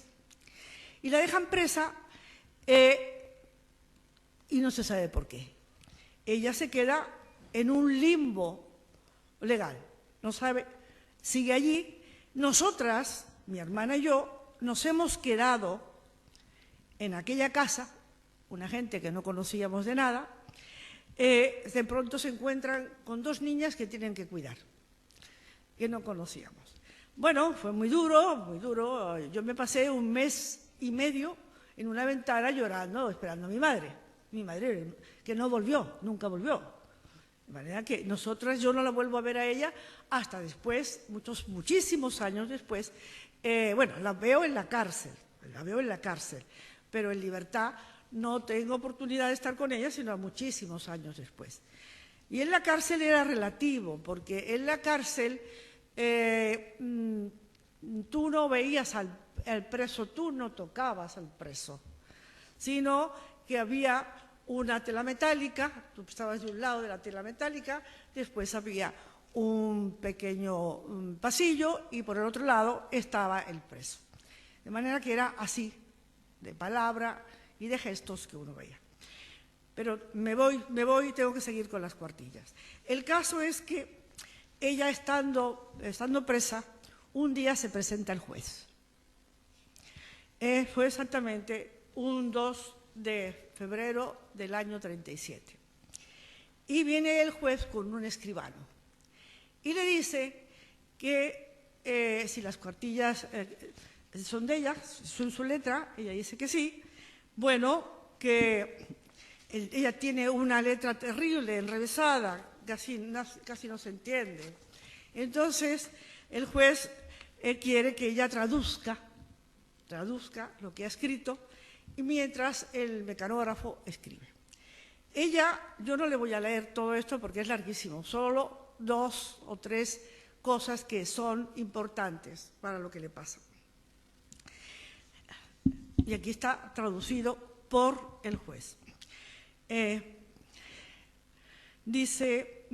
Y la dejan presa y no se sabe por qué. Ella se queda en un limbo legal. No sabe, sigue allí. Nosotras, mi hermana y yo, nos hemos quedado en aquella casa, una gente que no conocíamos de nada, de pronto se encuentran con 2 niñas que tienen que cuidar, que no conocíamos. Bueno, fue muy duro, muy duro. Yo me pasé 1 mes y medio en una ventana llorando, esperando a mi madre que no volvió, nunca volvió. De manera que nosotras, yo no la vuelvo a ver a ella hasta después, muchísimos años después. Bueno, la veo en la cárcel, pero en libertad no tengo oportunidad de estar con ella sino muchísimos años después. Y en la cárcel era relativo, porque en la cárcel tú no veías al preso, tú no tocabas al preso, sino que había una tela metálica, tú estabas de un lado de la tela metálica, después había un pequeño pasillo y por el otro lado estaba el preso. De manera que era así, de palabra y de gestos que uno veía. Pero me voy, tengo que seguir con las cuartillas. El caso es que ella estando presa, un día se presenta el juez. Fue exactamente un 2 de febrero del año 37. Y viene el juez con un escribano y le dice que si las cuartillas son de ella, son su letra, ella dice que sí, bueno, que ella tiene una letra terrible, enrevesada, casi no se entiende. Entonces, el juez quiere que ella traduzca traduzca lo que ha escrito y mientras el mecanógrafo escribe. Ella, yo no le voy a leer todo esto porque es larguísimo, solo 2 o 3 cosas que son importantes para lo que le pasa. Y aquí está traducido por el juez. Dice,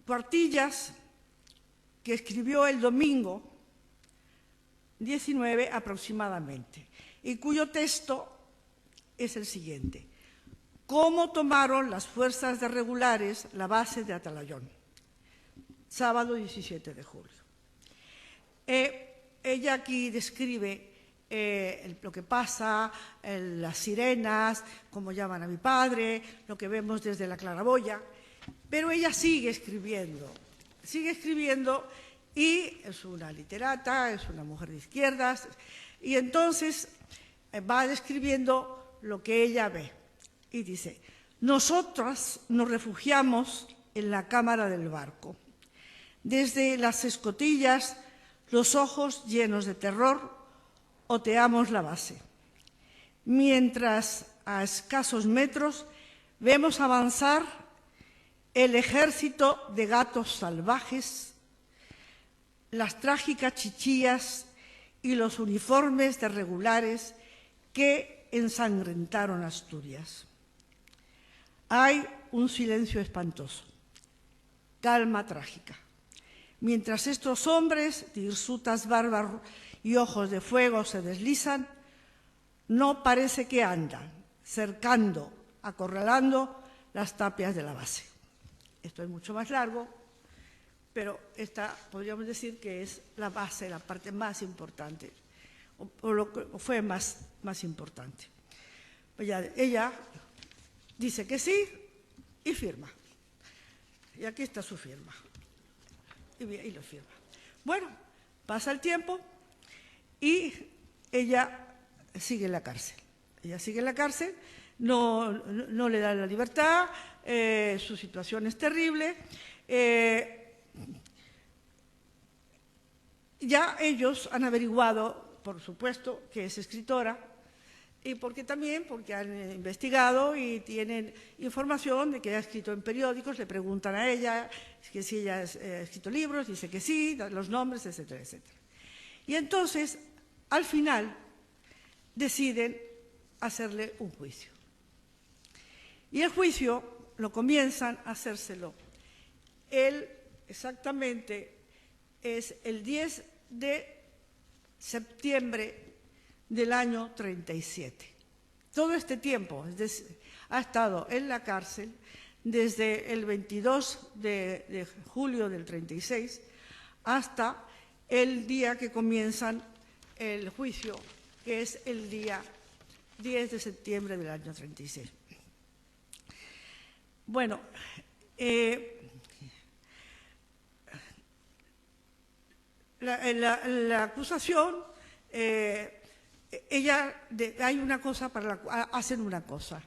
Cuartillas, que escribió el domingo 19 aproximadamente, y cuyo texto es el siguiente: ¿Cómo tomaron las fuerzas de regulares la base de Atalayón? Sábado 17 de julio. Ella aquí describe lo que pasa, las sirenas, cómo llaman a mi padre, lo que vemos desde la claraboya, pero ella sigue escribiendo y es una literata, es una mujer de izquierdas, y entonces va describiendo lo que ella ve. Y dice, nosotras nos refugiamos en la cámara del barco. Desde las escotillas, los ojos llenos de terror, oteamos la base. Mientras a escasos metros vemos avanzar el ejército de gatos salvajes, las trágicas chichillas y los uniformes de regulares que ensangrentaron Asturias. Hay un silencio espantoso, calma trágica. Mientras estos hombres de hirsutas barbas y ojos de fuego se deslizan, no parece que andan, cercando, acorralando las tapias de la base. Esto es mucho más largo, pero esta podríamos decir que es la base, la parte más importante, o lo que fue más importante. Ella dice que sí y firma. Y aquí está su firma. Y lo firma. Bueno, pasa el tiempo y ella sigue en la cárcel. Ella sigue en la cárcel, no le dan la libertad, su situación es terrible. Ya ellos han averiguado, por supuesto, que es escritora, y porque han investigado y tienen información de que ha escrito en periódicos, le preguntan a ella que si ella ha escrito libros, dice que sí, los nombres, etcétera, etcétera. Y entonces, al final, deciden hacerle un juicio. Y el juicio lo comienzan a hacérselo. Exactamente es el 10 de septiembre del año 37. Todo este tiempo ha estado en la cárcel desde el 22 de julio del 36 hasta el día que comienzan el juicio, que es el día 10 de septiembre del año 36. Bueno, la acusación, hay una cosa hacen una cosa.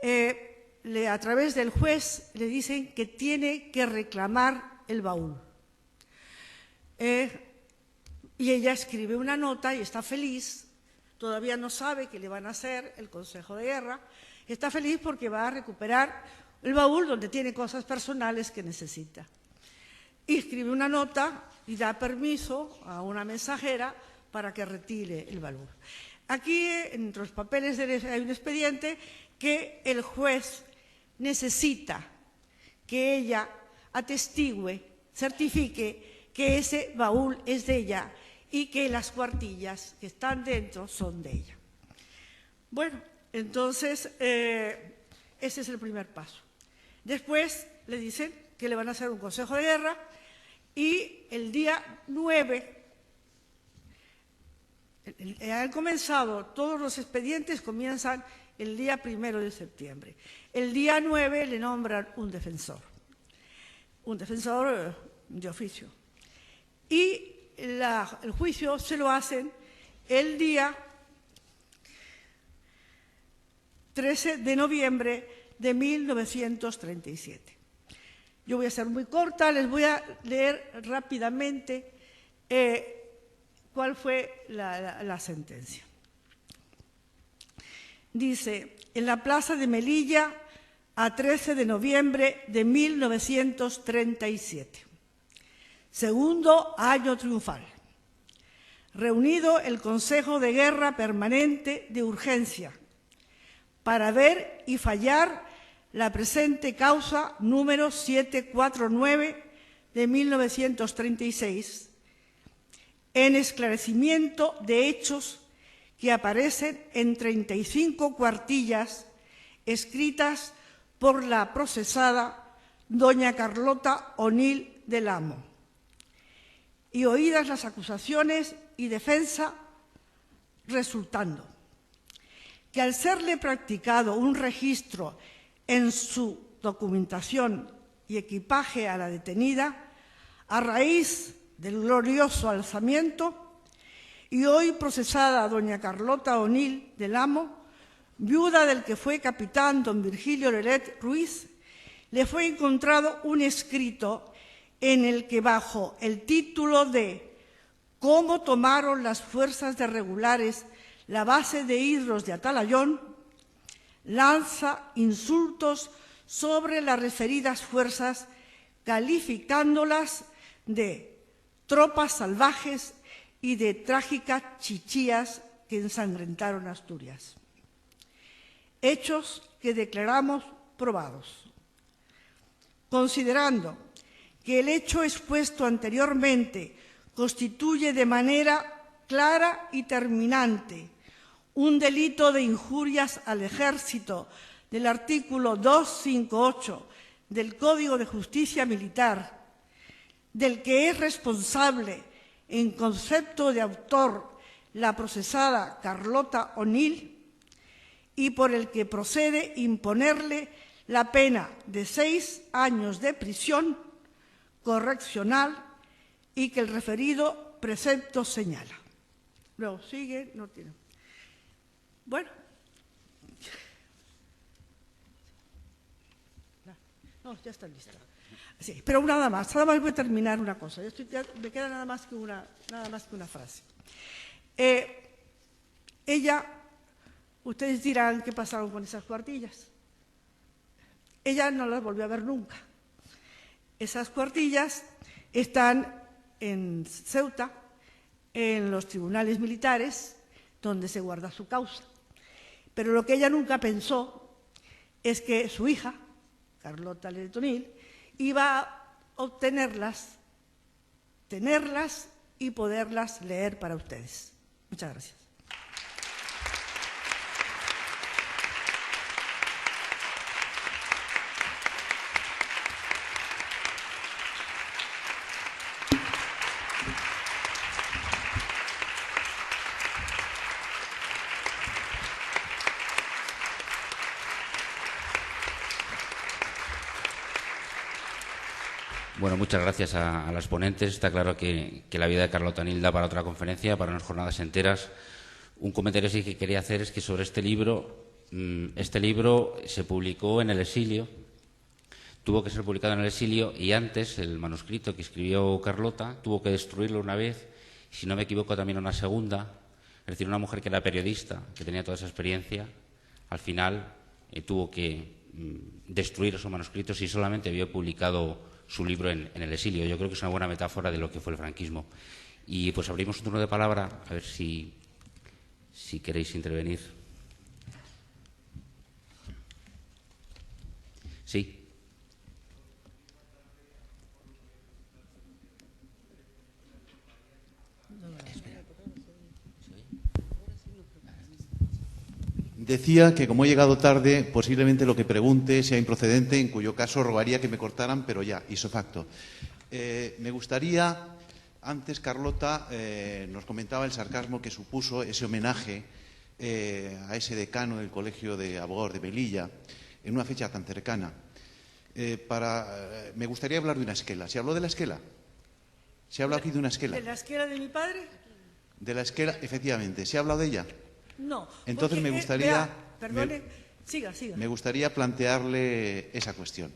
A través del juez le dicen que tiene que reclamar el baúl. Y ella escribe una nota y está feliz, todavía no sabe qué le van a hacer el Consejo de Guerra, está feliz porque va a recuperar el baúl donde tiene cosas personales que necesita. Y escribe una nota y da permiso a una mensajera para que retire el baúl. Aquí, en los papeles, hay un expediente que el juez necesita que ella atestigue, certifique que ese baúl es de ella y que las cuartillas que están dentro son de ella. Bueno, entonces, ese es el primer paso. Después le dicen que le van a hacer un consejo de guerra y el día 9, han comenzado, todos los expedientes comienzan el día 1 de septiembre. El día 9 le nombran un defensor de oficio. Y el juicio se lo hacen el día 13 de noviembre de 1937. Yo voy a ser muy corta, les voy a leer rápidamente cuál fue la sentencia. Dice, en la plaza de Melilla, a 13 de noviembre de 1937. Segundo año triunfal. Reunido el Consejo de Guerra Permanente de Urgencia para ver y fallar la presente causa número 749 de 1936 en esclarecimiento de hechos que aparecen en 35 cuartillas escritas por la procesada doña Carlota O'Neill del Amo, y oídas las acusaciones y defensa, resultando que al serle practicado un registro en su documentación y equipaje a la detenida, a raíz del glorioso alzamiento, y hoy procesada doña Carlota O'Neill del Amo, viuda del que fue capitán don Virgilio Lelet Ruiz, le fue encontrado un escrito en el que, bajo el título de «Cómo tomaron las fuerzas de regulares la base de Hidros de Atalayón», lanza insultos sobre las referidas fuerzas, calificándolas de tropas salvajes y de trágicas chichías que ensangrentaron Asturias. Hechos que declaramos probados. Considerando que el hecho expuesto anteriormente constituye de manera clara y terminante un delito de injurias al ejército del artículo 258 del Código de Justicia Militar, del que es responsable en concepto de autor la procesada Carlota O'Neill, y por el que procede imponerle la pena de 6 años de prisión correccional y que el referido precepto señala. Luego sigue, no tiene. Bueno. No, ya está lista. Sí, pero nada más voy a terminar una cosa. Me queda nada más que una frase. Ella, ustedes dirán qué pasaron con esas cuartillas. Ella no las volvió a ver nunca. Esas cuartillas están en Ceuta, en los tribunales militares, donde se guarda su causa. Pero lo que ella nunca pensó es que su hija, Carlota Lelet O'Neill, iba a obtenerlas, tenerlas y poderlas leer para ustedes. Muchas gracias. Bueno, muchas gracias a las ponentes. Está claro que la vida de Carlota O'Neill da para otra conferencia, para unas jornadas enteras. Un comentario sí que quería hacer es que sobre este libro se publicó en el exilio, tuvo que ser publicado en el exilio, y antes el manuscrito que escribió Carlota tuvo que destruirlo una vez, si no me equivoco también una segunda. Es decir, una mujer que era periodista, que tenía toda esa experiencia, al final tuvo que destruir esos manuscritos y solamente había publicado su libro en el exilio. Yo creo que es una buena metáfora de lo que fue el franquismo. Y pues abrimos un turno de palabra, a ver si queréis intervenir. Sí. Decía que como he llegado tarde, posiblemente lo que pregunte sea improcedente, en cuyo caso rogaría que me cortaran, pero ya, ipso facto. Me gustaría, antes Carlota nos comentaba el sarcasmo que supuso ese homenaje a ese decano del Colegio de Abogados de Melilla, en una fecha tan cercana. Me gustaría hablar de una esquela. ¿Se habló de la esquela? ¿Se ha hablado aquí de una esquela? ¿De la esquela de mi padre? De la esquela, efectivamente. ¿Se ha hablado de ella? No. Entonces porque, me gustaría... perdone, siga. Me gustaría plantearle esa cuestión.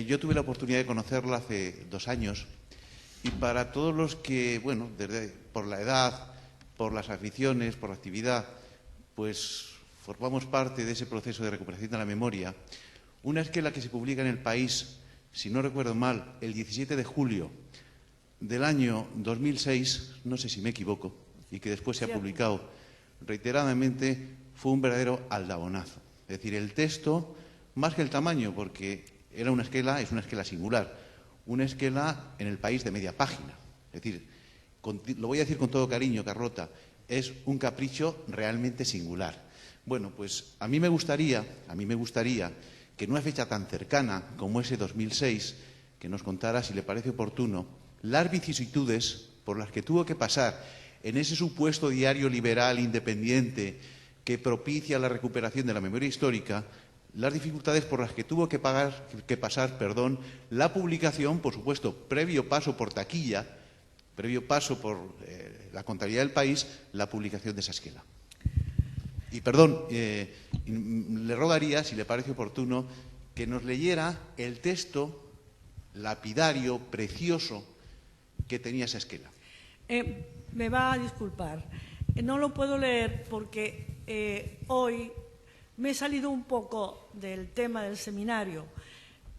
Yo tuve la oportunidad de conocerla hace 2 años y para todos los que, bueno, por la edad, por las aficiones, por la actividad, pues formamos parte de ese proceso de recuperación de la memoria. Una esquela que se publica en El País, si no recuerdo mal, el 17 de julio del año 2006, no sé si me equivoco, y que después se ha publicado reiteradamente, fue un verdadero aldabonazo. Es decir, el texto, más que el tamaño, porque era una esquela, es una esquela singular, una esquela en El País de media página. Es decir, lo voy a decir con todo cariño, Carlota, es un capricho realmente singular. Bueno, pues a mí me gustaría que en una fecha tan cercana como ese 2006, que nos contara, si le parece oportuno, las vicisitudes por las que tuvo que pasar en ese supuesto diario liberal independiente que propicia la recuperación de la memoria histórica, las dificultades por las que tuvo que pasar, la publicación, por supuesto, previo paso por taquilla, previo paso por la contabilidad del País, la publicación de esa esquela. Y, le rogaría, si le parece oportuno, que nos leyera el texto lapidario, precioso, que tenía esa esquela. Me va a disculpar. No lo puedo leer porque hoy me he salido un poco del tema del seminario,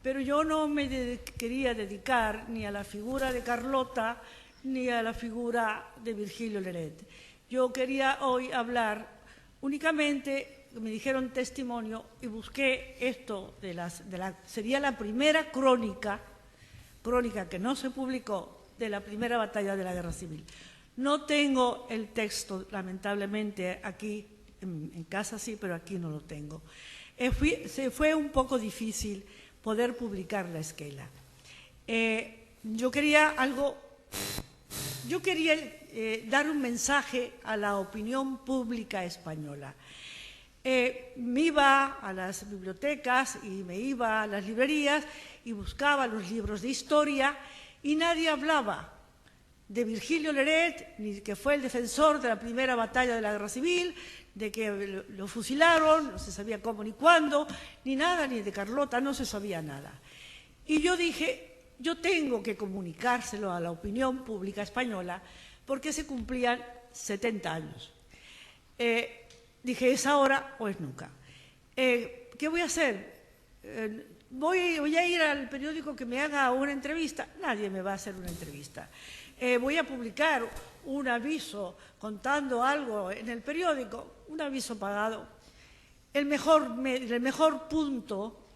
pero yo no me quería dedicar ni a la figura de Carlota ni a la figura de Virgilio Leret. Yo quería hoy hablar únicamente, me dijeron testimonio, y busqué esto, sería la primera crónica que no se publicó de la primera batalla de la Guerra Civil. No tengo el texto, lamentablemente, aquí, en casa sí, pero aquí no lo tengo. Fue un poco difícil poder publicar la esquela. Yo quería dar un mensaje a la opinión pública española. Me iba a las bibliotecas y me iba a las librerías y buscaba los libros de historia y nadie hablaba de Virgilio Leret, ni que fue el defensor de la primera batalla de la Guerra Civil, de que lo fusilaron, no se sabía cómo ni cuándo, ni nada, ni de Carlota, no se sabía nada. Y yo dije, yo tengo que comunicárselo a la opinión pública española porque se cumplían 70 años. Dije, ¿es ahora o es nunca? ¿Qué voy a hacer? ¿Voy a ir al periódico que me haga una entrevista? Nadie me va a hacer una entrevista. Voy a publicar un aviso contando algo en el periódico, un aviso pagado. El mejor punto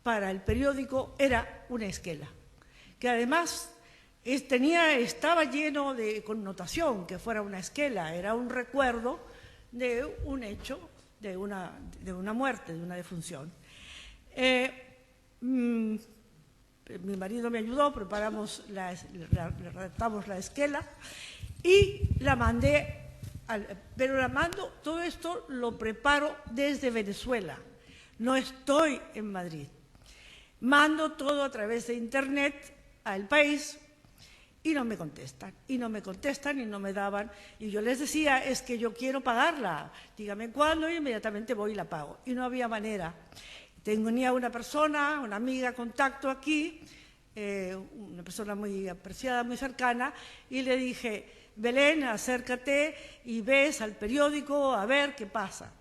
para el periódico era una esquela, que además estaba lleno de connotación, que fuera una esquela, era un recuerdo de un hecho, de una muerte, de una defunción. Mi marido me ayudó, redactamos la esquela y la mandé, todo esto lo preparo desde Venezuela, no estoy en Madrid. Mando todo a través de Internet al País y no me contestan, y no me daban. Y yo les decía, es que yo quiero pagarla, dígame cuándo y inmediatamente voy y la pago. Y no había manera. Tenía una persona, una amiga, contacto aquí, una persona muy apreciada, muy cercana, y le dije, Belén, acércate y ves al periódico a ver qué pasa.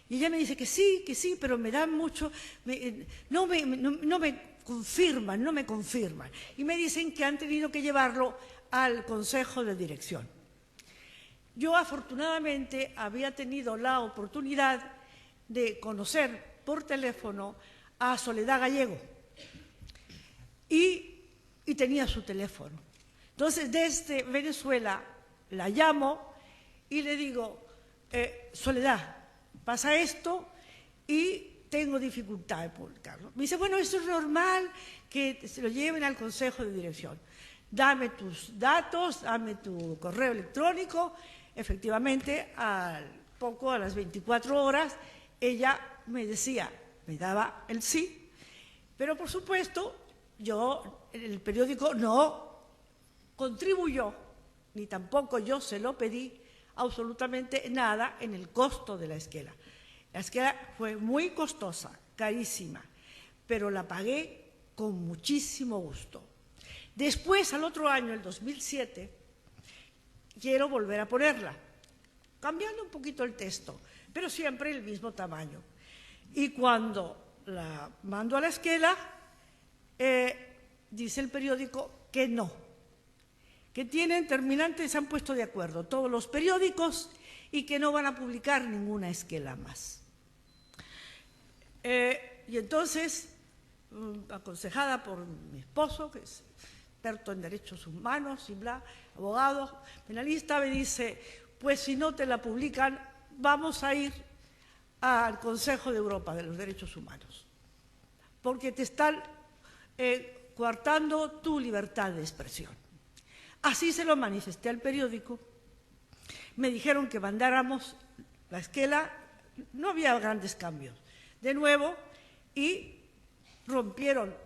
Y ella me dice que sí, pero me dan mucho, no me confirman. Y me dicen que han tenido que llevarlo al Consejo de Dirección. Yo, afortunadamente, había tenido la oportunidad de conocer por teléfono a Soledad Gallego y tenía su teléfono. Entonces, desde Venezuela la llamo y le digo, Soledad, pasa esto y tengo dificultad de publicarlo. Me dice, bueno, eso es normal, que se lo lleven al Consejo de Dirección. Dame tus datos, dame tu correo electrónico. Efectivamente, a las 24 horas, ella me decía, me daba el sí, pero por supuesto, el periódico no contribuyó, ni tampoco yo se lo pedí, absolutamente nada en el costo de la esquela. La esquela fue muy costosa, carísima, pero la pagué con muchísimo gusto. Después, al otro año, el 2007, quiero volver a ponerla, cambiando un poquito el texto, pero siempre el mismo tamaño. Y cuando la mando a la esquela, dice el periódico que no, que tienen terminantes, se han puesto de acuerdo todos los periódicos y que no van a publicar ninguna esquela más. Y entonces, aconsejada por mi esposo, que es experto en derechos humanos y bla, abogado, penalista, me dice, pues si no te la publican, vamos a ir al Consejo de Europa de los Derechos Humanos, porque te están coartando tu libertad de expresión. Así se lo manifesté al periódico. Me dijeron que mandáramos la esquela, no había grandes cambios, de nuevo, y rompieron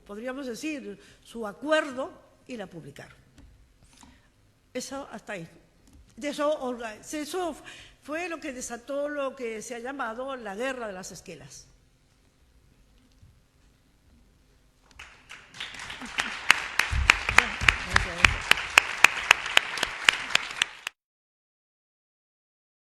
podríamos decir, su acuerdo y la publicaron. Eso hasta ahí. Eso fue lo que desató lo que se ha llamado la guerra de las esquelas.